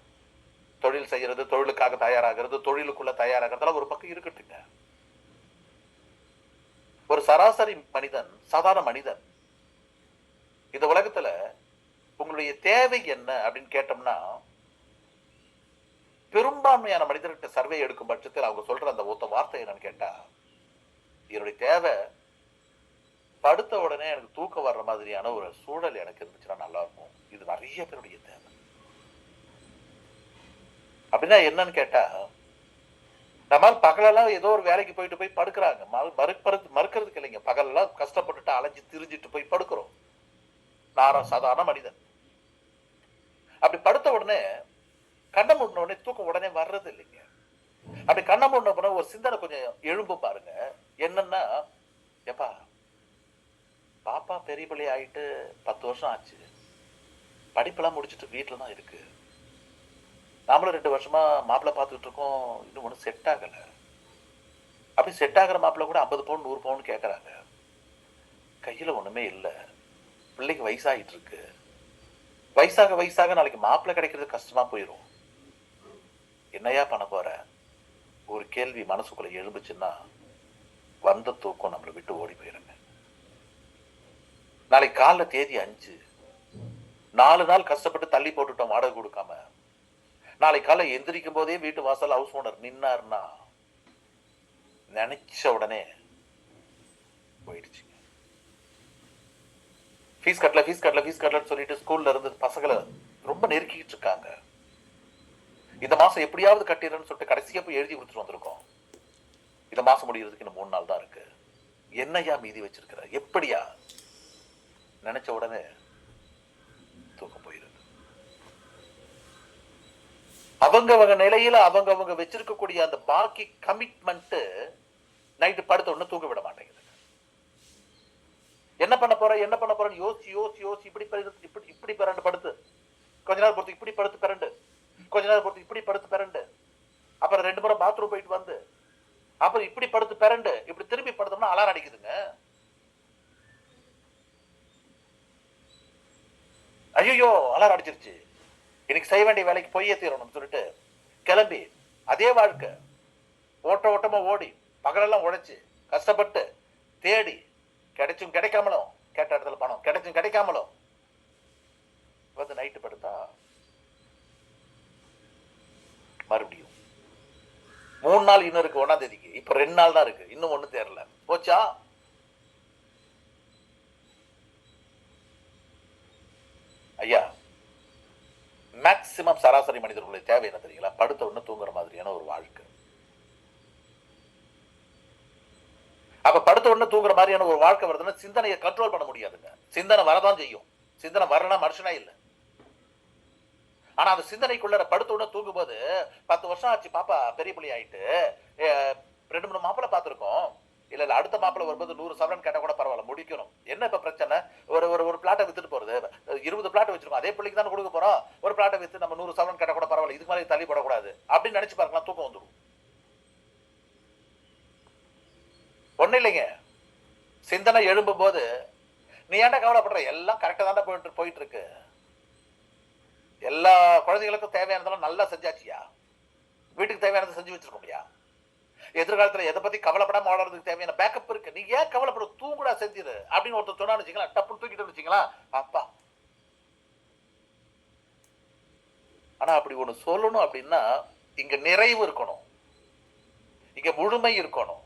Speaker 1: தொழில் செய்யறது, தொழிலுக்காக தயாராகிறது, தொழிலுக்குள்ள தயாராகிறதெல்லாம் ஒரு பக்கம் இருக்கட்டுங்க. ஒரு சராசரி மனிதன், சாதாரண மனிதன், இந்த உலகத்துல உங்களுடைய தேவை என்ன அப்படின்னு கேட்டோம்னா, பெரும்பான்மையான மனிதர்கிட்ட சர்வே எடுக்கும் பட்சத்தில் அவங்க சொல்ற அந்த ஒத்த வார்த்தை என்னன்னு கேட்டா, என்னுடைய தேவை படுத்த உடனே எனக்கு தூக்கம் வர்ற மாதிரியான ஒரு சூழல் எனக்கு இருந்துச்சுன்னா நல்லா இருக்கும். இது நிறைய பேருடைய தேவை. அப்படின்னா என்னன்னு கேட்டா, நம்ம பகலெல்லாம் ஏதோ ஒரு வேலைக்கு போய் படுக்கிறாங்க. மறுக்கிறதுக்கு இல்லைங்க. பகலெல்லாம் கஷ்டப்பட்டுட்டு அலைஞ்சு திரிஞ்சிட்டு போய் படுக்கிறோம். நான் சாதாரண மனிதன். அப்படி படுத்த உடனே கண்ணை மூடின உடனே தூக்கம் உடனே வர்றது இல்லைங்க. அப்படி கண்ணை மூடின உடனே ஒரு சிந்தனை கொஞ்சம் எழும்பு பாருங்க. என்னன்னா, எப்பா பாப்பா பெரிய பிள்ளை ஆயிட்டு 10 வருஷம் ஆச்சு. படிப்பெல்லாம் முடிச்சுட்டு வீட்டுல தான் இருக்கு. நாமளும் 2 வருஷமா மாப்பிள்ளை பார்த்துட்டு இருக்கோம். இன்னும் ஒன்றும் செட் ஆகல. அப்படி செட் ஆகிற மாப்பிள்ளை கூட 50 பவுன் 100 பவுன் கேட்கறாங்க. கையில ஒண்ணுமே இல்லை. பிள்ளைக்கு வயசாகிட்டு இருக்கு. வயசாக நாளைக்கு மாப்பிள்ளை கிடைக்கிறது கஷ்டமா போயிடும். என்னையா பண்ண போற? ஒரு கேள்வி மனசுக்குள்ள எழும்புச்சுன்னா வந்த தூக்கம் நம்மளை விட்டு ஓடி போயிருங்க. நாளைக்கு காலைல தேதி 5, 4 நாள் கஷ்டப்பட்டு தள்ளி போட்டுட்டோம் வாடகை கொடுக்காம. நாளைக்கு காலை எந்திரிக்கும் போதே வீட்டு வாசல் ஹவுஸ் ஓனர் நின்னாருன்னா நினைச்ச உடனே போயிடுச்சுங்க. ஃபீஸ் கட்டல சொல்லிட்டு ஸ்கூல்ல இருந்து பசங்களை ரொம்ப நெருக்கிட்டு இருக்காங்க. இந்த மாசம் எப்படியாவது கட்டிடுறேன்னு சொல்லிட்டு கடைசியா போய் எழுதி கொடுத்துட்டு வந்திருக்கோம். இந்த மாசம் முடிகிறதுக்கு இன்னும் 3 நாள் தான் இருக்கு. என்னையா மீதி வச்சிருக்கிற? எப்படியா? நினைச்ச உடனே தூக்கம் போயிருது. அவங்க நிலையில அவங்க வச்சிருக்கக்கூடிய அந்த பாக்கி கமிட்மெண்ட் நைட்டு படுத்த உடனே தூங்க விட மாட்டேங்குது. என்ன பண்ண போறேன்னு யோசி இப்படி பிறண்டு படுத்து, கொஞ்ச நேரம் பொறுத்து இப்படி படுத்து பிறண்டு, கொஞ்ச நேரம் பொறுத்து இப்படி படுத்து பிறண்டு, அப்புறம் 2 முறை பாத்ரூம் போயிட்டு வந்து, அப்புறம் இப்படி படுத்து பிறண்டு, இப்படி திரும்பி படுத்தோம்னா அலாரம் அடிக்குதுங்க. ஐயோ அலாரம் அடிச்சிருச்சு, இன்னைக்கு செய்ய வேண்டிய வேலைக்கு போயே தீரணும்னு சொல்லிட்டு கிளம்பி அதே வாழ்க்கை ஓட்டமா ஓடி பகலெல்லாம் உழைச்சு கஷ்டப்பட்டு தேடி கிடைச்சும் கிடைக்காமலும், கேட்ட இடத்துல பணம் கிடைச்சும் கிடைக்காமலும் வந்து நைட்டு படுத்தா மறுபடியும் 3 நாள் இன்னும் இருக்கு. 1ஆம் தேதிக்கு இப்ப 2 நாள் தான் இருக்கு. இன்னும் ஒண்ணு தேரல. போச்சா? ஐயா, மேக்சிமம் சராசரி மனிதர்களுடைய தேவை என்ன தெரியுங்களா? படுத்த உடனே தூங்குற மாதிரியான ஒரு வாழ்க்கை. அப்ப படுத்த உடனே தூங்குற மாதிரியான ஒரு வாழ்க்கை வருதுன்னா சிந்தனையை கண்ட்ரோல் பண்ண முடியாதுங்க. சிந்தனை வரதான் செய்யும். சிந்தனை வரனா மனுஷனே இல்லை. ஆனா அந்த சிந்தனைக்குள்ள படுத்த உடனே தூங்கும் போது 10 வருஷம் ஆச்சு பாப்பா பெரிய பிள்ளை ஆயிட்டு, 2 3 மாப்பிள்ளை பார்த்திருக்கோம். இல்ல அடுத்த மாப்பிள்ளை வரும்போது 100 சவரன் கேட்டா கூட பரவாயில்ல, முடிக்கணும். என்ன இப்ப பிரச்சனை? ஒரு பிளாட்டை வித்துட்டு போறது, 20 பிளாட் வச்சிருக்கோம், அதே பிள்ளைக்கு தானே கொடுக்க போறோம். ஒரு பிளாட்டை வித்து நம்ம 100 சவரன் கேட்டா கூட பரவாயில்ல, இதுக்கு மேலே தள்ளி போடக்கூடாது அப்படின்னு நினைச்சு பாருங்களா, தூக்கம் வந்துடும். ஒண்ணு இல்லைங்க, சிந்தனை எழும்பும் போது நீ ஏன்டா கவலைப்படுற? எல்லாம் கரெக்டா தானே போயிட்டு இருக்கு. எல்லா குழந்தைகளுக்கும் தேவையானதெல்லாம் நல்லா செஞ்சாச்சியா? வீட்டுக்கு தேவையானதை செஞ்சு வச்சிருக்கோம்யா? எதிர்காலத்துல எதை பத்தி கவலைப்படாம வாழறதுக்கு தேவையான பேக்கப் இருக்கு. நீங்க ஏன் கவலைப்பட? தூங்குடா செஞ்சிரு அப்படின்னு ஒருத்தர் சொன்னான்னு வச்சுங்களா, டப்புன்னு தூக்கிட்டு வச்சுங்களா அப்பா. ஆனா அப்படி ஒண்ணு சொல்லணும் அப்படின்னா இங்க நிறைவு இருக்கணும், இங்க முழுமை இருக்கணும்,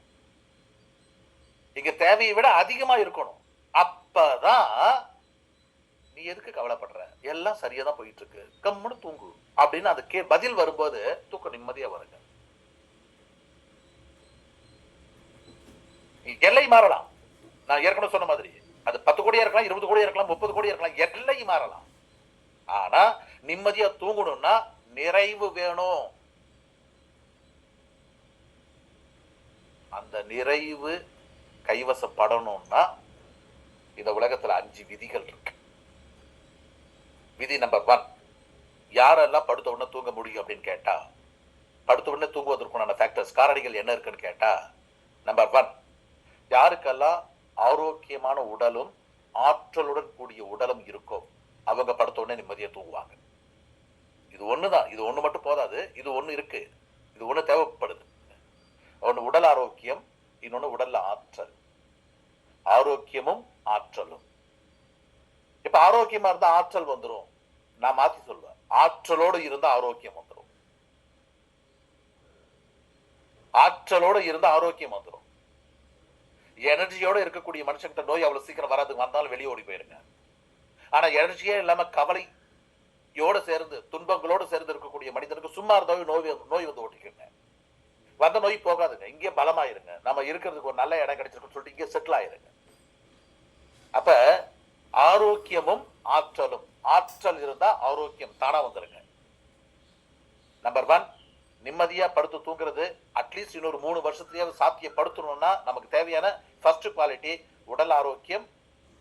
Speaker 1: இங்க தேவையை விட அதிகமா இருக்கணும். அப்பதான் நீ எதுக்கு கவலைப்படுற, எல்லாம் சரியா தான் போயிட்டு இருக்கு, கம்முன்னு தூங்கு அப்படின்னு அதுக்கு பதில் வரும்போது தூக்கம் நிம்மதியா வருங்க. எல்லை மாறலாம். நான் ஏற்கனவே சொன்ன மாதிரி அது 10 கோடியா இருக்கலாம், 20 கோடியா இருக்கலாம், 30 கோடியா இருக்கலாம், எல்லை மாறலாம். ஆனா நிம்மதியா தூங்கணும்னா நிறைவு வேணும். அந்த நிறைவு கைவசப்படணும்னா இந்த உலகத்துல 5 விதிகள் இருக்கு. விதி நம்பர் 1, யாரெல்லாம் படுத்த உடனே தூங்க முடியும் அப்படின்னு கேட்டா, படுத்த உடனே தூங்குவதற்குண்டான ஃபேக்டர்ஸ் காரணிகள் என்ன இருக்குன்னு கேட்டா, நம்பர் 1, யாருக்கெல்லாம் ஆரோக்கியமான உடலும் ஆற்றலுடன் கூடிய உடலும் இருக்கும் அவங்க படுத்த உடனே நிம்மதியா தூங்குவாங்க. இது ஒண்ணுதான், இது ஒண்ணு மட்டும் போதாது, இது ஒண்ணு இருக்கு, இது ஒண்ணு தேவைப்படுது. ஒண்ணு உடல் ஆரோக்கியம், இன்னொன்னு உடல்ல ஆற்றல். ஆரோக்கியமும் ஆற்றலும். இப்ப ஆரோக்கியமா இருந்தா ஆற்றல் வந்துடும். நான் மாத்தி சொல்வேன், ஆற்றலோடு இருந்தா ஆரோக்கியம் வந்துடும். ஆற்றலோடு இருந்தா ஆரோக்கியம் வந்துடும். எனர்ஜியோட இருக்கக்கூடிய மனுஷங்கிட்ட நோய் அவ்வளவு சீக்கிரம் வராது, வந்தாலும் வெளியே ஓடி போயிருங்க. ஆனா எனர்ஜியே இல்லாம கவலையோட சேர்ந்து துன்பங்களோடு சேர்ந்து இருக்கக்கூடிய மனிதனுக்கு சும்மா இருந்தாலும் நோய் வந்து ஓட்டிக்கங்க. வந்த நோய் போகாதுங்க. இங்கே பலமாயிருங்க. நம்ம இருக்கிறதுக்கு ஒரு நல்ல இடம் கிடைச்சிருக்குன்னு சொல்லிட்டு இங்கே செட்டில் ஆயிருங்க. அப்ப ஆரோக்கியமும் ஆற்றலும். ஆற்றல் இருந்தா ஆரோக்கியம் தானா வந்துருங்க. நம்பர் 1, நிம்மதியா படுத்து தூங்குறது. அட்லீஸ்ட் இன்னொரு 3 வருஷத்துலயாவது சாத்தியப்படுத்தணும்னா நமக்கு தேவையான ஃபர்ஸ்ட் குவாலிட்டி உடல் ஆரோக்கியம்,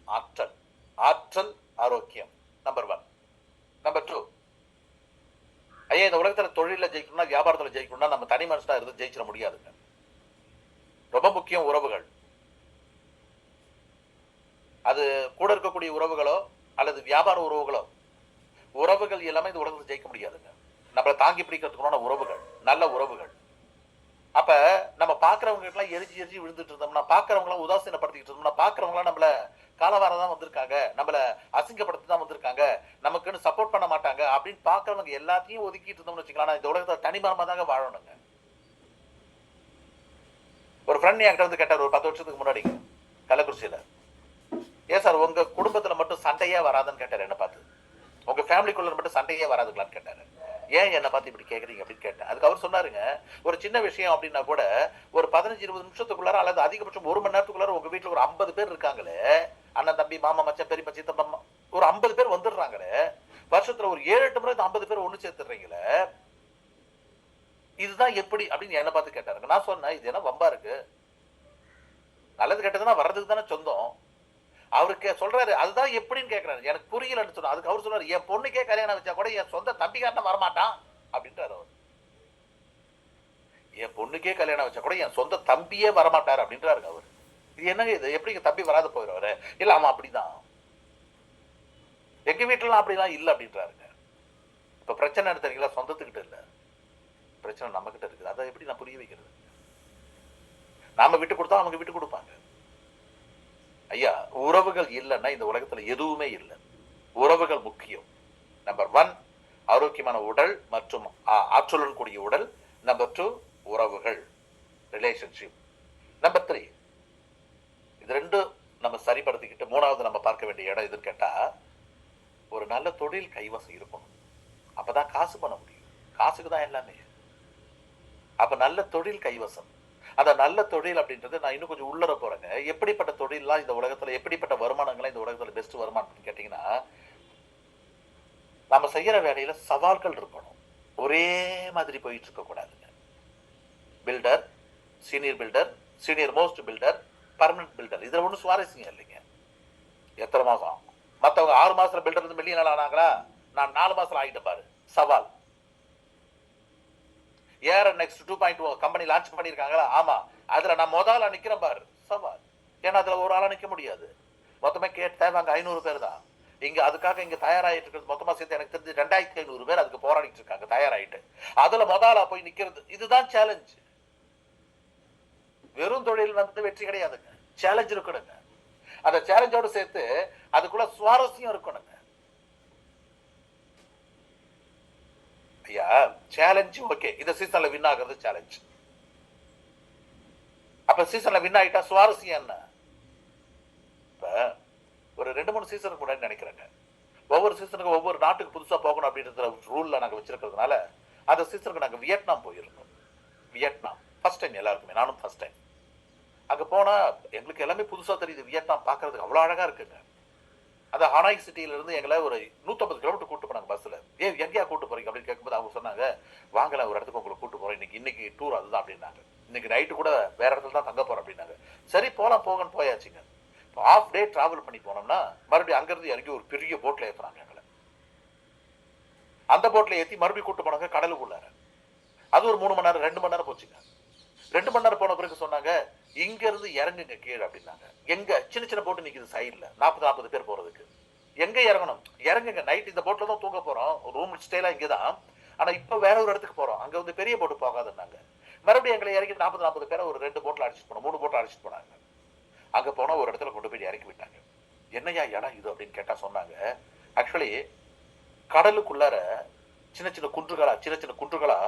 Speaker 1: ஆற்றல். ஆற்றல், ஆரோக்கியம் நம்பர் 1. நம்பர் 2, ஐயா இந்த உலகத்துல தொழில ஜெயிக்கணும்னா, வியாபாரத்துல ஜெயிக்கணும்னா நம்ம தனி மனுஷனா இருந்து ஜெயிச்சிட முடியாதுங்க. ரொம்ப முக்கியம் உறவுகள். அது கூட இருக்கக்கூடிய உறவுகளோ அல்லது வியாபார உறவுகளோ, உறவுகள் எல்லாமே இந்த உலகத்துல ஜெயிக்க முடியாதுங்க. நம்மளை தாங்கி பிடிக்கிறதுக்கான உறவுகள், நல்ல உறவுகள். அப்ப நம்ம பாக்குறவங்க எல்லாம் எரிஞ்சு விழுந்துட்டு இருந்தோம்னா, பாக்குறவங்க எல்லாம் உதாசீனப்படுத்திட்டு இருந்தோம்னா, பாக்குறவங்க எல்லாம் நம்மள காலவாரம் தான் வந்திருக்காங்க, நம்மள அசிங்கப்படுத்தி தான் வந்திருக்காங்க, நமக்குன்னு சப்போர்ட் பண்ண மாட்டாங்க அப்படின்னு பாக்குறவங்க எல்லாத்தையும் ஒதுக்கிட்டு இருந்தோம்னு வச்சுக்கலாம், இந்த உலகத்தை தனிமரமா தாங்க வாழணுங்க. ஒரு ஃப்ரெண்ட் என்கிட்ட வந்து கேட்டார் ஒரு 10 வருஷத்துக்கு முன்னாடி கள்ளக்குறிச்சியில, ஏன் சார் உங்க குடும்பத்துல மட்டும் சண்டையே வராதுன்னு கேட்டாரு. என்ன பார்த்து உங்க ஃபேமிலிக்குள்ள மட்டும் சண்டையே வராதுங்களான்னு கேட்டாரு. ஏன் என்ன பார்த்து இப்படி கேக்குறீங்க அப்படின்னு கேட்டேன். அதுக்கு அவர் சொன்னாருங்க, ஒரு சின்ன விஷயம் அப்படின்னா கூட ஒரு 15-20 நிமிஷத்துக்குள்ளார அல்லது அதிகபட்சம் 1 மணி நேரத்துக்குள்ளார உங்க வீட்டுல ஒரு 50 பேர் இருக்காங்களே, அண்ணன் தம்பி மாமா மச்சான் பெரியப்பா சித்தப்பா, ஒரு 50 பேர் வந்துடுறாங்களே, வருஷத்துல ஒரு 7-8 முறை இந்த 50 பேர் ஒண்ணு சேர்த்துறீங்களே, இதுதான் எப்படி அப்படின்னு என்ன பார்த்து கேட்டாருங்க. நான் சொன்னேன், இது என்ன வம்பா இருக்கு, நல்லது கெட்டதுன்னா வர்றதுக்கு தானே சொந்தம். அவருக்கு சொல்றாரு அதுதான் எப்படின்னு கேட்கிறாரு. எனக்கு புரியலன்னு சொன்னா, அதுக்கு அவர் சொல்றாரு, என் பொண்ணுக்கே கல்யாணம் வச்சா கூட என் சொந்த தம்பிக்காரன் வரமாட்டான் அப்படின்றாரு அவர். என் பொண்ணுக்கே கல்யாணம் வச்சா கூட என் சொந்த தம்பியே வரமாட்டாரு அப்படின்றாரு அவர். இது என்னங்க இது, எப்படி தம்பி வராது போயிடுவாரு? இல்ல ஆமா அப்படிதான், எங்க வீட்டுல அப்படிலாம் இல்ல அப்படின்றாருங்க. இப்ப பிரச்சனை என்ன தெரியுங்களா, சொந்தத்துக்கிட்ட இல்ல பிரச்சனை நம்ம கிட்ட இருக்குது. அதை எப்படி நான் புரிய வைக்கிறது? நாம விட்டு கொடுத்தா அவங்க விட்டு கொடுப்பாங்க. ஐயா உறவுகள் இல்லைன்னா இந்த உலகத்துல எதுவுமே இல்லை. உறவுகள் முக்கியம். நம்பர் 1 ஆரோக்கியமான உடல் மற்றும் ஆற்றலுடன் கூடிய உடல். நம்பர் 2 உறவுகள், ரிலேஷன்ஷிப். நம்பர் 3 இது ரெண்டும் நம்ம சரிப்படுத்திக்கிட்டு 3வது நம்ம பார்க்க வேண்டிய இடம் எதுன்னு கேட்டா, ஒரு நல்ல தொழில் கைவசம் இருக்கணும். அப்பதான் காசு பண்ண முடியும். காசுக்கு தான் எல்லாமே. அப்ப நல்ல தொழில் கைவசம். அந்த நல்ல தொழில் அப்படின்றது நான் இன்னும் கொஞ்சம் உள்ளர போறேங்க. எப்படிப்பட்ட தொழில்லாம் இந்த உலகத்துல, எப்படிப்பட்ட வருமானங்களா இந்த உலகத்துல பெஸ்ட் வருமானம் கேட்டீங்கன்னா, நம்ம செய்யற வேலையில சவால்கள் இருக்கணும். ஒரே மாதிரி போயிட்டு இருக்க கூடாதுங்க. Builder, senior most builder, permanent builder, இதுல ஒன்றும் சுவாரஸ்யம் இல்லைங்க. எத்தனை மாசம் மற்றவங்க 6 மாசத்துல பில்டர் இருந்து மில்லியன் ஆனாங்களா, நான் 4 மாசத்துல ஆகிட்டேன் பாரு. சவால். ஏர் நெக்ஸ்ட் 2.0 கம்பெனி லான்ச் பண்ணிருக்காங்களா, ஆமா அதுல நான் முதல்ல நிக்கிறேன் பாரு. சவால். ஏன்னா அதுல ஒரு ஆளா நிக்க முடியாது. மொத்தமே தேவைங்க 500 பேர் தான். இங்க அதுக்காக இங்க தயாராகிட்டு இருக்கிறது மொத்தமா சேர்த்து எனக்கு தெரிஞ்சு 2500 பேர் அதுக்கு போராடிட்டு இருக்காங்க தயாராகிட்டு. அதுல முதலா போய் நிக்கிறது, இதுதான் சேலஞ்ச். வெறும் தொழில் வந்து வெற்றி கிடையாதுங்க, சேலஞ்ச் இருக்கணுங்க. அந்த சேலஞ்சோட சேர்த்து அதுக்குள்ள சுவாரஸ்யம் இருக்கணுங்க. ஐயா சேலஞ்ச் ஓகே, இந்த சீசன்ல வின் ஆகிறது சேலஞ்ச். அப்ப சீசன்ல வின் ஆயிட்டா சுவாரஸ்யம் என்ன? இப்ப ஒரு 2-3 சீசன் கூட நினைக்கிறேங்க. ஒவ்வொரு சீசனுக்கு ஒவ்வொரு நாட்டுக்கு புதுசா போகணும் அப்படின்ற ரூல்ல நாங்க வச்சிருக்கிறதுனால அந்த சீசனுக்கு நாங்க வியட்நாம் போயிருந்தோம். வியட்நாம் ஃபர்ஸ்ட் டைம் எல்லாருக்குமே, நானும் ஃபர்ஸ்ட் டைம். அங்க போனா எங்களுக்கு எல்லாமே புதுசா தெரியுது. வியட்நாம் பாக்குறதுக்கு அவ்வளவு அழகா இருக்குங்க. அந்த ஹனாய் சிட்டியில இருந்து எங்களை ஒரு 150 கிலோமீட்டர் கூட்டு போனாங்க பஸ்ல. எங்கேயா கூட்டு போறீங்க அப்படின்னு கேட்கும்போது அவங்க சொன்னாங்க, வாங்கல ஒரு இடத்துக்கு உங்களை கூட்டு போறோம், இன்னைக்கு டூர் அதுதான் அப்படின்னாங்க. இன்னைக்கு நைட்டு கூட வேற இடத்துல தான் தங்க போறோம் அப்படின்னாங்க. சரி போலாம் போகன்னு போயாச்சுங்க. ஹாஃப் டே டிராவல் பண்ணி போனோம்னா மறுபடியும் அங்கிருந்து இறங்கி ஒரு பெரிய போட்ல ஏத்துறாங்க எங்களை. அந்த போட்ல ஏத்தி மறுபடியும் கூட்டு போனாங்க கடலுக்குள்ளார. அது ஒரு 3 மணி நேரம் 2 மணி நேரம் போச்சுங்க. 2 மணி நேரம் போன பிறகு சொன்னாங்க, இங்க இருந்து இறங்குங்க கீழே அப்படின்னாங்க. எங்க சின்ன போட்டு நிக்குது சைட்ல 40 பேர் போறதுக்கு. எங்க இறங்கணும்? இறங்குங்க, நைட் இந்த போட்ல தான் தூங்க போறோம், ரூம் ஸ்டேலாம் இங்கதான். ஆனா இப்ப வேற ஒரு இடத்துக்கு போறோம், அங்க வந்து பெரிய போட்டு போகாதுன்னாங்க. மறுபடியும் எங்களை இறங்கி 40 பேரை ஒரு 2 போட்ல அடிச்சுட்டு போனோம், 3 போட்ல அடிச்சுட்டு போனாங்க. அங்க போனா ஒரு இடத்துல கொண்டு போய் இறக்கி விட்டாங்க. என்னையா இடம் இது அப்படின்னு கேட்டா சொன்னாங்க, ஆக்சுவலி கடலுக்குள்ளார சின்ன சின்ன குன்றுகளா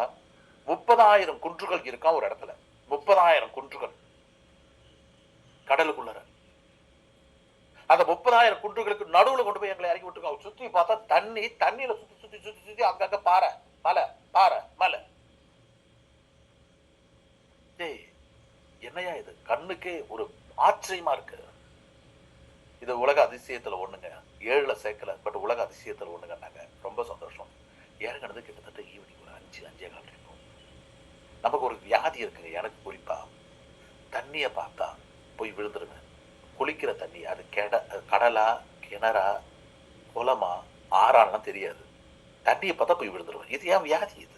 Speaker 1: 30,000 குன்றுகள் இருக்கா ஒரு இடத்துல. 30,000 குன்றுகள் கடலுக்குள்ளார. அந்த 30,000 குன்றுகளுக்கு நடுவுல கொண்டு போய் எங்களை இறக்கி விட்டுருக்காங்க. சுத்தி பார்த்தா தண்ணியில சுத்தி சுத்தி சுத்தி சுத்தி அங்கங்க பாறை மலை. டேய், என்னையா இது? கண்ணுக்கே ஒரு ஆச்சரியமா இருக்கு. இது உலக அதிசயத்துல ஒண்ணுங்க. 7ல சேர்க்கல, பட் உலக அதிசயத்துல ஒண்ணுங்கன்னாங்க. ரொம்ப சந்தோஷம். இறங்கினது கிட்டத்தட்ட ஈவினிங் ஒரு 5:05 இருக்கும். நமக்கு ஒரு வியாதி இருக்குங்க, எனக்கு குறிப்பா. தண்ணிய பார்த்தா போய் விழுந்துருங்க. குளிக்கிற தண்ணி அது கடலா, கிணறா, குளமா, ஆறாலாம் தெரியாது. தண்ணியை பார்த்தா போய் விழுந்துருவேன். இது ஏன் வியாதி இது?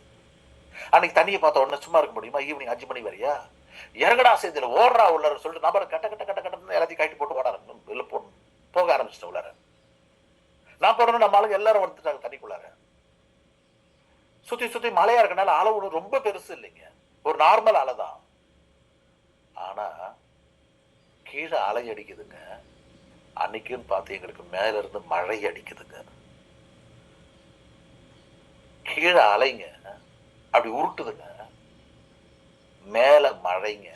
Speaker 1: அன்னைக்கு தண்ணியை பார்த்த உடனே சும்மா இருக்க முடியுமா? ஈவினிங் 5 மணி வரையா? இறங்கடா சேர்ந்து ஓடுறா உள்ளார சொல்லிட்டு நபர் கட்ட எல்லாத்தையும் கட்டி போட்டு ஓட போக ஆரம்பிச்சிட்டேன் உள்ளார. நான் போடணும், நம்ம ஆளுங்க எல்லாரும் வந்துட்டாங்க தண்ணிக்குள்ளார. சுத்தி மலையா இருக்கனால அளவு ரொம்ப பெருசு இல்லைங்க, ஒரு நார்மல் அலை தான். ஆனா கீழே அலை அடிக்குதுங்க. அன்னைக்குன்னு பார்த்து எங்களுக்கு மேல இருந்து மழை அடிக்குதுங்க. கீழே அலைங்க அப்படி உருட்டுதுங்க, மேல மழைங்க.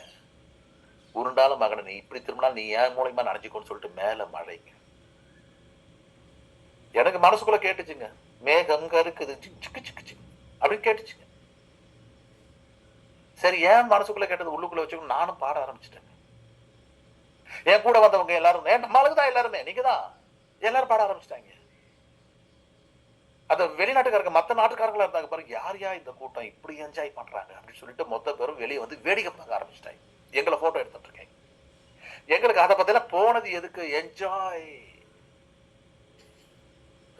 Speaker 1: உருண்டாலும் மகனை நீ இப்படி திரும்பினாலும் நீ ஏன் மூலியமா நினைச்சுக்கோன்னு சொல்லிட்டு மேல மழைங்க. எனக்கு மனசுக்குள்ள கேட்டுச்சுங்க, மேகம் கருக்குது அப்படின்னு கேட்டுச்சுங்க. சரி, ஏன் மனசுக்குள்ள கேட்டது உள்ளுக்குள்ள வச்சுக்கணும் நானும் பாட ஆரம்பிச்சிட்டேன். என் கூட வந்தவங்க எல்லாரும் நம்மளுக்கு தான், எல்லாருமே நீங்க தான் எல்லாரும் பாட ஆரம்பிச்சிட்டாங்க. அந்த வெளிநாட்டுக்காரங்க மற்ற நாட்டுக்காரங்களா இருந்தாங்க பாருங்க, யார் இந்த கூட்டம் இப்படி என்ஜாய் பண்றாங்க அப்படின்னு சொல்லிட்டு மொத்த பேரும் வெளியே வந்து வேடிக்கை பார்க்க ஆரம்பிச்சிட்டாங்க. எங்களை போட்டோ எடுத்துட்டு இருக்கேன். எங்களுக்கு அதை பத்தில போனது எதுக்கு? என்ஜாய்.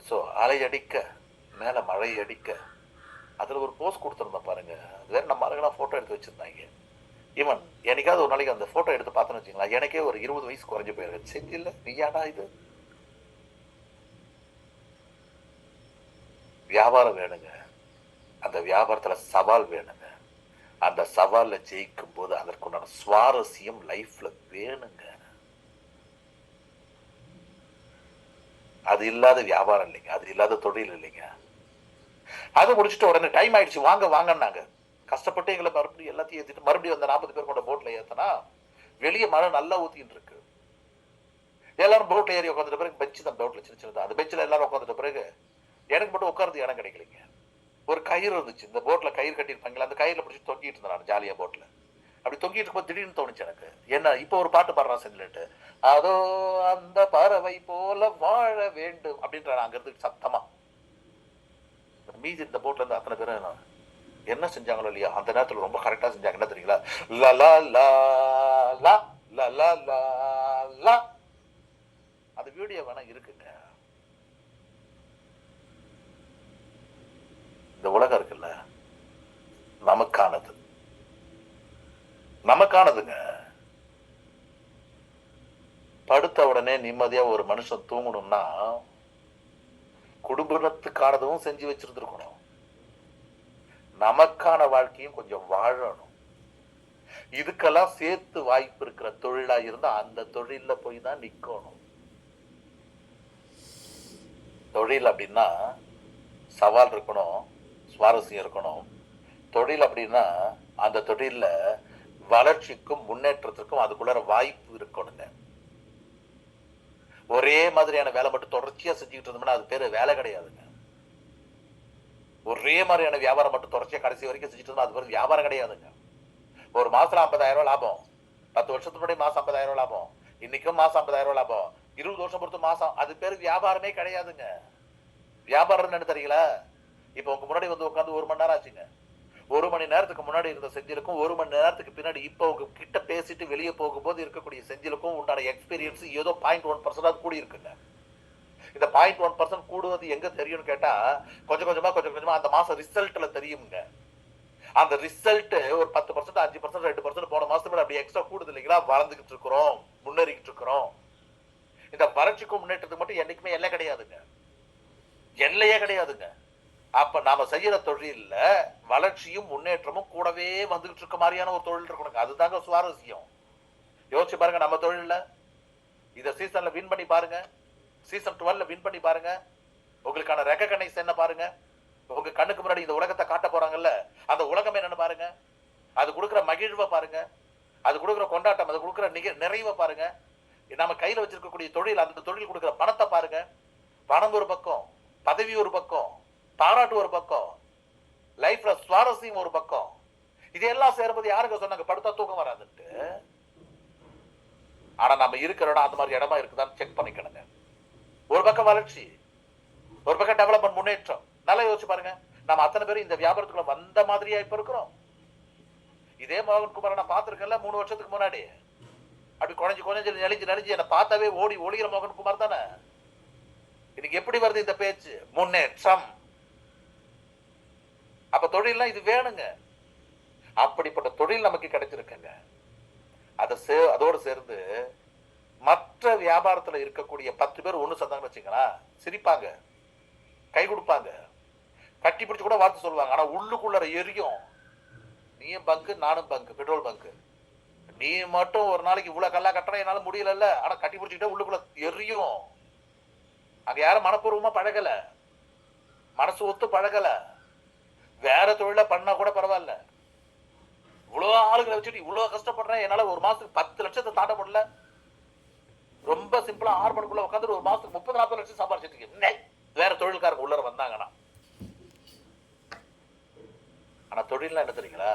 Speaker 1: சோ அலை அடிக்க மேல மழை அடிக்க அதுல ஒரு போஸ்ட் கொடுத்துருந்தோம் பாருங்க. அது வேற நம்ம ஆளுங்களாம் போட்டோ எடுத்து வச்சிருந்தாங்க. ஈவன் என்னைக்காவது ஒரு நாளைக்கு அந்த போட்டோ எடுத்து பார்த்தோன்னு வச்சுங்களா, எனக்கே ஒரு 20 வயசு குறைஞ்சு போயிருக்கு. செஞ்சில்ல நீயாடா இது? வியாபாரம் வேணுங்க, அந்த வியாபாரத்துல சவால் வேணுங்க. அந்த சவால்ல ஜெயிக்கும் போது அதற்குண்டான சுவாரஸ்யம் லைஃப்ல வேணுங்க. அது இல்லாத வியாபாரம் இல்லைங்க, அது இல்லாத தொழில் இல்லைங்க. அது முடிச்சுட்டு உடனே டைம் ஆயிடுச்சு வாங்கன்னாங்க. கஷ்டப்பட்டு எங்களை மறுபடியும் எல்லாத்தையும் ஏற்றிட்டு மறுபடியும் அந்த 40 பேர் கொண்ட போட்ல ஏத்தனா வெளியே மழை நல்லா ஊத்திட்டு இருக்கு. எல்லாரும் போட்ல ஏறி உட்காந்துட்ட பிறகு பெஞ்சு தான் போட்ல சின்ன அந்த பெஞ்சில் எல்லாரும் உட்காந்துட்ட பிறகு எனக்கு மட்டும் உட்கார்றது இடம் கிடைக்கலைங்க. ஒரு கயிறு இருந்துச்சு, இந்த போட்ல கயிறு கட்டியிருப்பாங்களா, அந்த கயிறுல பிடிச்சி தொங்கிட்டு இருந்தேன் நான் ஜாலியா போட்ல. அப்படி தொங்கிட்டு இருக்கும்போது திடீர்னு தோணுச்சு எனக்கு, என்ன இப்போ ஒரு பாட்டு பாடுறான் சென்னிட்டு, அதோ அந்த பறவை போல வாழ வேண்டும் அப்படின்ற அங்க இருந்து சத்தமா. மீதி இந்த போட்ல இருந்து அத்தனை பேரும் என்ன செஞ்சாங்களோ இல்லையா, அந்த நேரத்துல ரொம்ப கரெக்டா செஞ்சாங்க. என்ன தெரியுங்களா? லலா லா லா லலா லா லா. அந்த வீடியோ வேணா இருக்குங்க. இந்த உலகம் இருக்குல்ல, நமக்கானதுங்க. படுத்த உடனே நிம்மதியா ஒரு மனுஷன் தூங்கணும்னா குடும்பத்துக்கானதும் செஞ்சு வச்சிருந்திருக்கணும். நமக்கான வாழ்க்கையும் கொஞ்சம் வாழணும். இதுக்கெல்லாம் சேர்த்து வாய்ப்பு இருக்கிற தொழிலா இருந்தா அந்த தொழில போய் தான் நிக்கணும். தொழில் அப்படின்னா சவால் இருக்கணும், சுவாரஸ்யம் இருக்கணும். தொழில் அப்படின்னா அந்த தொழில வளர்ச்சிக்கும் முன்னேற்றத்திற்கும் அதுக்குள்ள வாய்ப்பு இருக்கணுங்க. ஒரே மாதிரியான வேலை மட்டும் தொடர்ச்சியா செஞ்சுக்கிட்டு இருந்தோம்னா அது பேரு வேலை கிடையாதுங்க. ஒரே மாதிரியான வியாபாரம் மட்டும் தொடர்ச்சியா கடைசி வரைக்கும் செஞ்சுட்டு இருந்தா அது பேரு வியாபாரம் கிடையாதுங்க. ஒரு மாசத்துல 50,000 லாபம், 10 வருஷத்துக்கு முன்னாடி மாசம் 50,000 லாபம், இன்னைக்கும் மாசம் 50,000 லாபம், 20 வருஷம் பொறுத்து மாசம், அது பேரு வியாபாரமே கிடையாதுங்க. வியாபாரம் என்ன தெரியுங்களா? இப்ப உங்க முன்னாடி வந்து உட்காந்து 1 மணி நேரம் ஆச்சுங்க. 1 மணி நேரத்துக்கு முன்னாடி இருந்த செஞ்சிலுக்கும் 1 மணி நேரத்துக்கு பின்னாடி இப்ப உங்க கிட்ட பேசிட்டு வெளியே போகும்போது இருக்கக்கூடிய செஞ்சிலுக்கும் உண்டான எக்ஸ்பீரியன்ஸ் ஏதோ 0.1% கூடி இருக்குங்க. இந்த 0.1% கூடுவது எங்க தெரியும்னு கேட்டா கொஞ்சம் கொஞ்சமா அந்த மாசம் ரிசல்ட்ல தெரியுங்க. அந்த ரிசல்ட் ஒரு 10%, 5%, 2% போன மாசத்துக்கு அப்படி எக்ஸ்ட்ரா கூடுது இல்லைங்களா? வளர்ந்துகிட்டு இருக்கிறோம், முன்னேறிக்கிட்டு இருக்கிறோம். இந்த வளர்ச்சிக்கும் முன்னேற்றத்துக்கு மட்டும் என்னைக்குமே எல்லை கிடையாதுங்க, எல்லையே கிடையாதுங்க. அப்ப நாம செய்யற தொழில்ல வளர்ச்சியும் முன்னேற்றமும் கூடவே வந்துகிட்டு இருக்க மாதிரியான ஒரு தொழில் இருக்கணுங்க. அதுதாங்க சுவாரஸ்யம். யோசிச்சு பாருங்க, நம்ம தொழில்ல இத சீசன்ல வின் பண்ணி பாருங்க. சீசன் 12ல வின் பண்ணி பாருங்க. உங்களுக்கான ரெகக்னைஸ் என்ன பாருங்க. உங்க கண்ணுக்கு முன்னாடி இந்த உலகத்தை காட்ட போறாங்கல்ல, அந்த உலகம் என்னன்னு பாருங்க. அது கொடுக்குற மகிழ்வை பாருங்க. அது கொடுக்குற கொண்டாட்டம், அது கொடுக்குற நிறைவை பாருங்க. நம்ம கையில வச்சிருக்கக்கூடிய தொழில், அந்த தொழில் கொடுக்குற பணத்தை பாருங்க. பணம் ஒரு பக்கம், பதவி ஒரு பக்கம், பாராட்டு ஒரு பக்கம், லைஃப்ல சுவாரஸ்யம் ஒரு பக்கம். இதெல்லாம் சேரும்போது யாருங்க சொன்னாங்க படுத்தா தூக்கம் வராதுன்ட்டு? ஆனா நம்ம இருக்கிற இடம் அந்த மாதிரி இடமா இருக்குதான்னு செக் பண்ணிக்கணுங்க. ஒரு பக்கம் வளர்ச்சி, ஒரு பக்கம் டெவலப்மெண்ட், முன்னேற்றம். நல்லா யோசிச்சு பாருங்க. நம்ம அத்தனை பேரும் இந்த வியாபாரத்துக்குள்ள வந்த மாதிரியா இப்ப இருக்கிறோம். இதே மோகன் குமார் நான் பார்த்திருக்கேன்ல 3 வருஷத்துக்கு முன்னாடி. அப்படி குறைஞ்சு நெளிஞ்சு என்னை பார்த்தாவே ஓடி ஒளிகிற மோகன் குமார் தானே. இன்னைக்கு எப்படி வருது இந்த பேச்சு? முன்னேற்றம். அப்ப தொழில்லாம் இது வேணுங்க. அப்படிப்பட்ட தொழில் நமக்கு கிடைச்சிருக்குங்க. அதோடு சேர்ந்து மற்ற வியாபாரத்துல இருக்கக்கூடிய 10 பேர் ஒண்ணு சேர்ந்தாங்கன்னு வச்சுங்களா, சிரிப்பாங்க, கை கொடுப்பாங்க, கட்டி பிடிச்சு கூட வார்த்தை சொல்லுவாங்க. ஆனா உள்ளுக்குள்ள எரியும். நீயும் பங்கு, நானும் பங்கு, பெட்ரோல் பங்கு. நீ மட்டும் ஒரு நாளைக்கு இவ்வளவு கல்லா கட்டுற, என்னால முடியல. ஆனா கட்டி பிடிச்சுக்கிட்டே உள்ளுக்குள்ள எரியும். அங்க யாரும் மனப்பூர்வமா பழகல, மனசு ஒத்து பழகல. வேற தொழில பண்ணா கூட பரவாயில்ல. இவ்வளவு ஆளுங்களை வச்சுட்டு இவ்வளவு கஷ்டப்படுறேன், என்னால ஒரு மாசத்துக்கு 10 லட்சத்தை தாண்ட முடியல. ரொம்ப சிம்பிளா 6 மணிக்குள்ள உட்காந்து ஒரு மாசத்துக்கு 30-40 லட்சம் சம்பாதிச்சிட்டு இருக்கேன். வேற தொழில்காரங்க உள்ளர வந்தாங்கன்னா. ஆனா தொழில்லாம் என்ன தெரியுங்களா,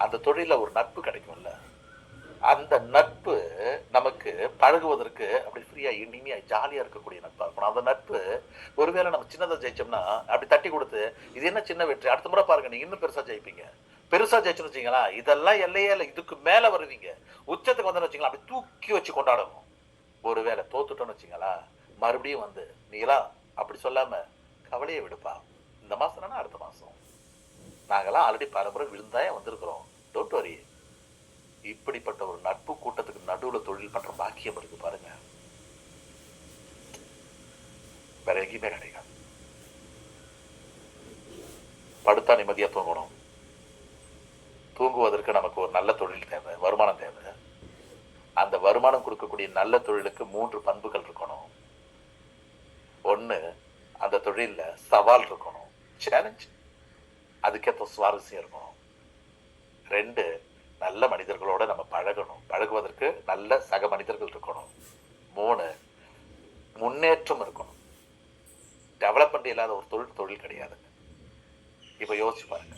Speaker 1: அந்த தொழில ஒரு நட்பு கிடைக்கும்ல. அந்த நட்பு நமக்கு பழகுவதற்கு அப்படி ஃப்ரீயா இனிமையா ஜாலியா இருக்கக்கூடிய நட்பா இருக்கணும். அந்த நட்பு ஒருவேளை நம்ம சின்னதா ஜெயிச்சோம்னா அப்படி தட்டி கொடுத்து, இது என்ன சின்ன வெற்றி, அடுத்த முறை பாருங்க நீங்க இன்னும் பெருசா ஜெயிப்பீங்க. பெருசா ஜெயிச்சுன்னு வச்சீங்களா, இதெல்லாம் எல்லையே இல்லை, இதுக்கு மேல வருவீங்க. உச்சத்துக்கு வந்து வச்சீங்களா அப்படி தூக்கி வச்சு கொண்டாடணும். ஒருவேளை தோத்துட்டோன்னு வச்சீங்களா, மறுபடியும் வந்து நீங்களா அப்படி சொல்லாம கவலையை விடுப்பா, இந்த மாசம் அடுத்த மாசம் நாங்கெல்லாம் ஆல்ரெடி பலமுறை விழுந்தாயே வந்திருக்கிறோம், டோன்ட் வரி. இப்படிப்பட்ட ஒரு நட்பு கூட்டத்துக்கு நடுவுல தொழில் பண்ற பாக்கியம் இருக்கு பாருங்க, வேற எங்கேயுமே கிடையாது. படுத்தா நிம்மதியா தூங்கணும். தூங்குவதற்கு நமக்கு ஒரு நல்ல தொழில் தேவை, வருமானம் தேவை. அந்த வருமானம் கொடுக்கக்கூடிய நல்ல தொழிலுக்கு 3 பண்புகள் இருக்கணும். 1, அந்த தொழில சவால் இருக்கணும், சேலஞ்ச், அதுக்கேற்ற சுவாரஸ்யம் இருக்கணும். 2, நல்ல மனிதர்களோட நம்ம பழகணும், பழகுவதற்கு நல்ல சக மனிதர்கள் இருக்கணும். 3, முன்னேற்றம் இருக்கணும். டெவலப்மெண்ட் இல்லாத ஒரு தொழில் கிடையாது. இப்ப யோசிச்சு பாருங்க,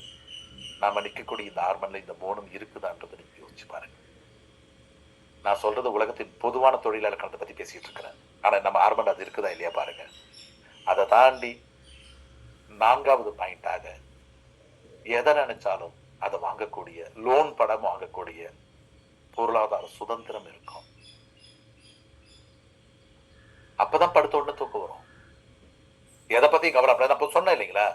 Speaker 1: நாம நிற்கக்கூடிய இந்த ஆர்மன்ல இந்த 3 இருக்குதான்றதை நீங்க யோசிச்சு பாருங்க. நான் சொல்றது உலகத்தின் பொதுவான தொழிலாளர்களை பத்தி பேசிட்டு இருக்கிறேன். ஆனா நம்ம ஆர்மன் அது இருக்குதா இல்லையா பாருங்க. அதை தாண்டி 4வது பாயிண்டாக எதை நினைச்சாலும் அதை வாங்கக்கூடிய, லோன் படம் வாங்கக்கூடிய பொருளாதார சுதந்திரம் இருக்கும். அப்பதான் படுத்த உடனே தூக்கம் வரும். எதை பத்தியும் கவலை நான் சொன்னேன் இல்லைங்களா.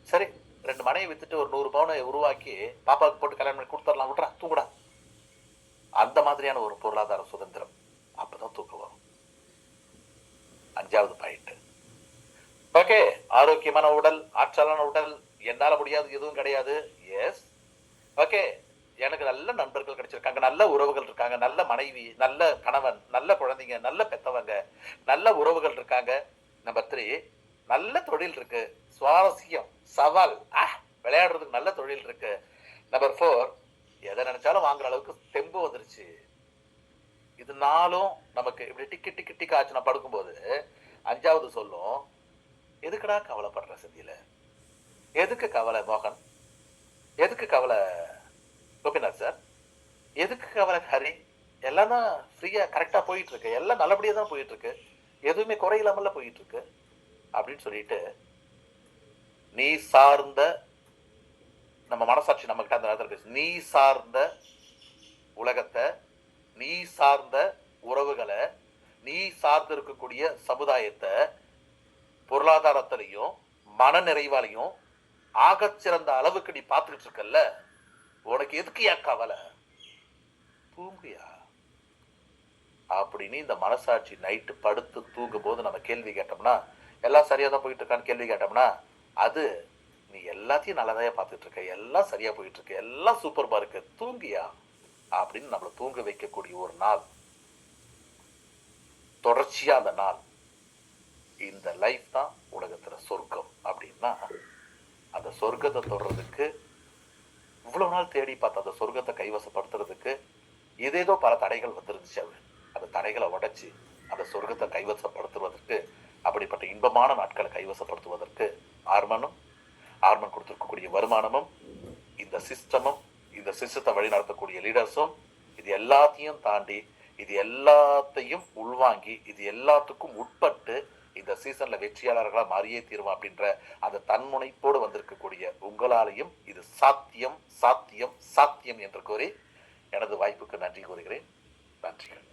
Speaker 1: சரி 2 மனையை வித்துட்டு ஒரு 100 பவுனை உருவாக்கி பாப்பாவுக்கு போட்டு கல்யாணம் பண்ணி கொடுத்துடலாம், விட்றா தூங்குடா. அந்த மாதிரியான ஒரு பொருளாதார சுதந்திரம், அப்பதான் தூக்கம் வரும். 5வது பாயிண்ட், ஓகே, ஆரோக்கியமான உடல், ஆற்றலான உடல், என்னால முடியாது எதுவும் கிடையாது. எஸ், ஓகே, எனக்கு நல்ல நண்பர்கள் கிடைச்சிருக்காங்க, நல்ல உறவுகள் இருக்காங்க, நல்ல மனைவி, நல்ல கணவன், நல்ல குழந்தைங்க, நல்ல பெத்தவங்க, நல்ல உறவுகள் இருக்காங்க. நம்பர் 3, நல்ல தொழில் இருக்கு, சுவாரஸ்யம், சவால், விளையாடுறதுக்கு நல்ல தொழில் இருக்கு. நம்பர் 4, எதை நினைச்சாலும் வாங்குற அளவுக்கு தெம்பு வந்துருச்சு. இது 4ம் நமக்கு இப்படி டிக்கெட் ஆச்சு. நான் படுக்கும்போது 5வது சொல்லும், எதுக்குடா கவலைப்படுற செந்தில, எதுக்கு கவலை மோகன், எதுக்கு கவலை கோபிநாத் சார், எதுக்கு கவலை ஹரி, எல்லாம் தான் ஃப்ரீயா கரெக்டா போயிட்டு இருக்கு, எல்லாம் நல்லபடியா தான் போயிட்டு இருக்கு, எதுவுமே குறையில்லாமல போயிட்டு இருக்கு அப்படின்னு சொல்லிட்டு, நீ சார்ந்த, நம்ம மனசாட்சி நம்ம கிட்ட அந்த நேரத்தில் பேசு, நீ சார்ந்த உலகத்தை, நீ சார்ந்த உறவுகளை, நீ சார்ந்து இருக்கக்கூடிய சமுதாயத்தை பொருளாதாரத்திலையும் மன நிறைவாலையும் ஆகச்சிறந்த அளவுக்கு நீ பார்த்துக்கிட்டு இருக்கல்ல, உனக்கு எதுக்கு ஏன் கவலை, தூங்குயா அப்படின்னு இந்த மனசாட்சி நைட்டு படுத்து தூங்கும் போது நம்ம கேள்வி கேட்டோம்னா, எல்லாம் சரியா தான் போயிட்டு இருக்கான்னு கேள்வி கேட்டோம்னா, அது நீ எல்லாத்தையும் நல்லதாயா பார்த்துட்டு இருக்க, எல்லாம் சரியா போயிட்டு இருக்கு, எல்லாம் சூப்பர்பா இருக்கு, தூங்கியா அப்படின்னு நம்மளை தூங்க வைக்கக்கூடிய ஒரு நாள். தொடர்ச்சியா அந்த நாள், இந்த லைஃப் தான் உலகத்துல சொர்க்கம் அப்படின்னா, அந்த சொர்க்கத்தை தொடர்றதுக்கு இவ்வளவு நாள் தேடி பார்த்த அந்த சொர்க்கத்தை கைவசப்படுத்துறதுக்கு ஏதேதோ பல தடைகள் வந்துருந்துச்சு. அந்த தடைகளை உடைச்சு அந்த சொர்க்கத்தை கைவசப்படுத்துவதற்கு, அப்படிப்பட்ட இன்பமான நாட்களை கைவசப்படுத்துவதற்கு ஆர்மன் கொடுத்திருக்கக்கூடிய வருமானமும், இந்த சிஸ்டமும், இந்த சிஸ்டத்தை வழி நடத்தக்கூடிய லீடர்ஸும், இது எல்லாத்தையும் தாண்டி, இது எல்லாத்தையும் உள்வாங்கி, இது எல்லாத்துக்கும் உட்பட்டு இந்த சீசன்ல வெற்றியாளர்களா மாறியே தீரும் அப்படின்ற அந்த தன்முனைப்போடு வந்திருக்கக்கூடிய உங்களாலையும் இது சாத்தியம் சாத்தியம் சாத்தியம் என்று கூறி எனது வாய்ப்புக்கு நன்றி கூறுகிறேன். நன்றிகள்.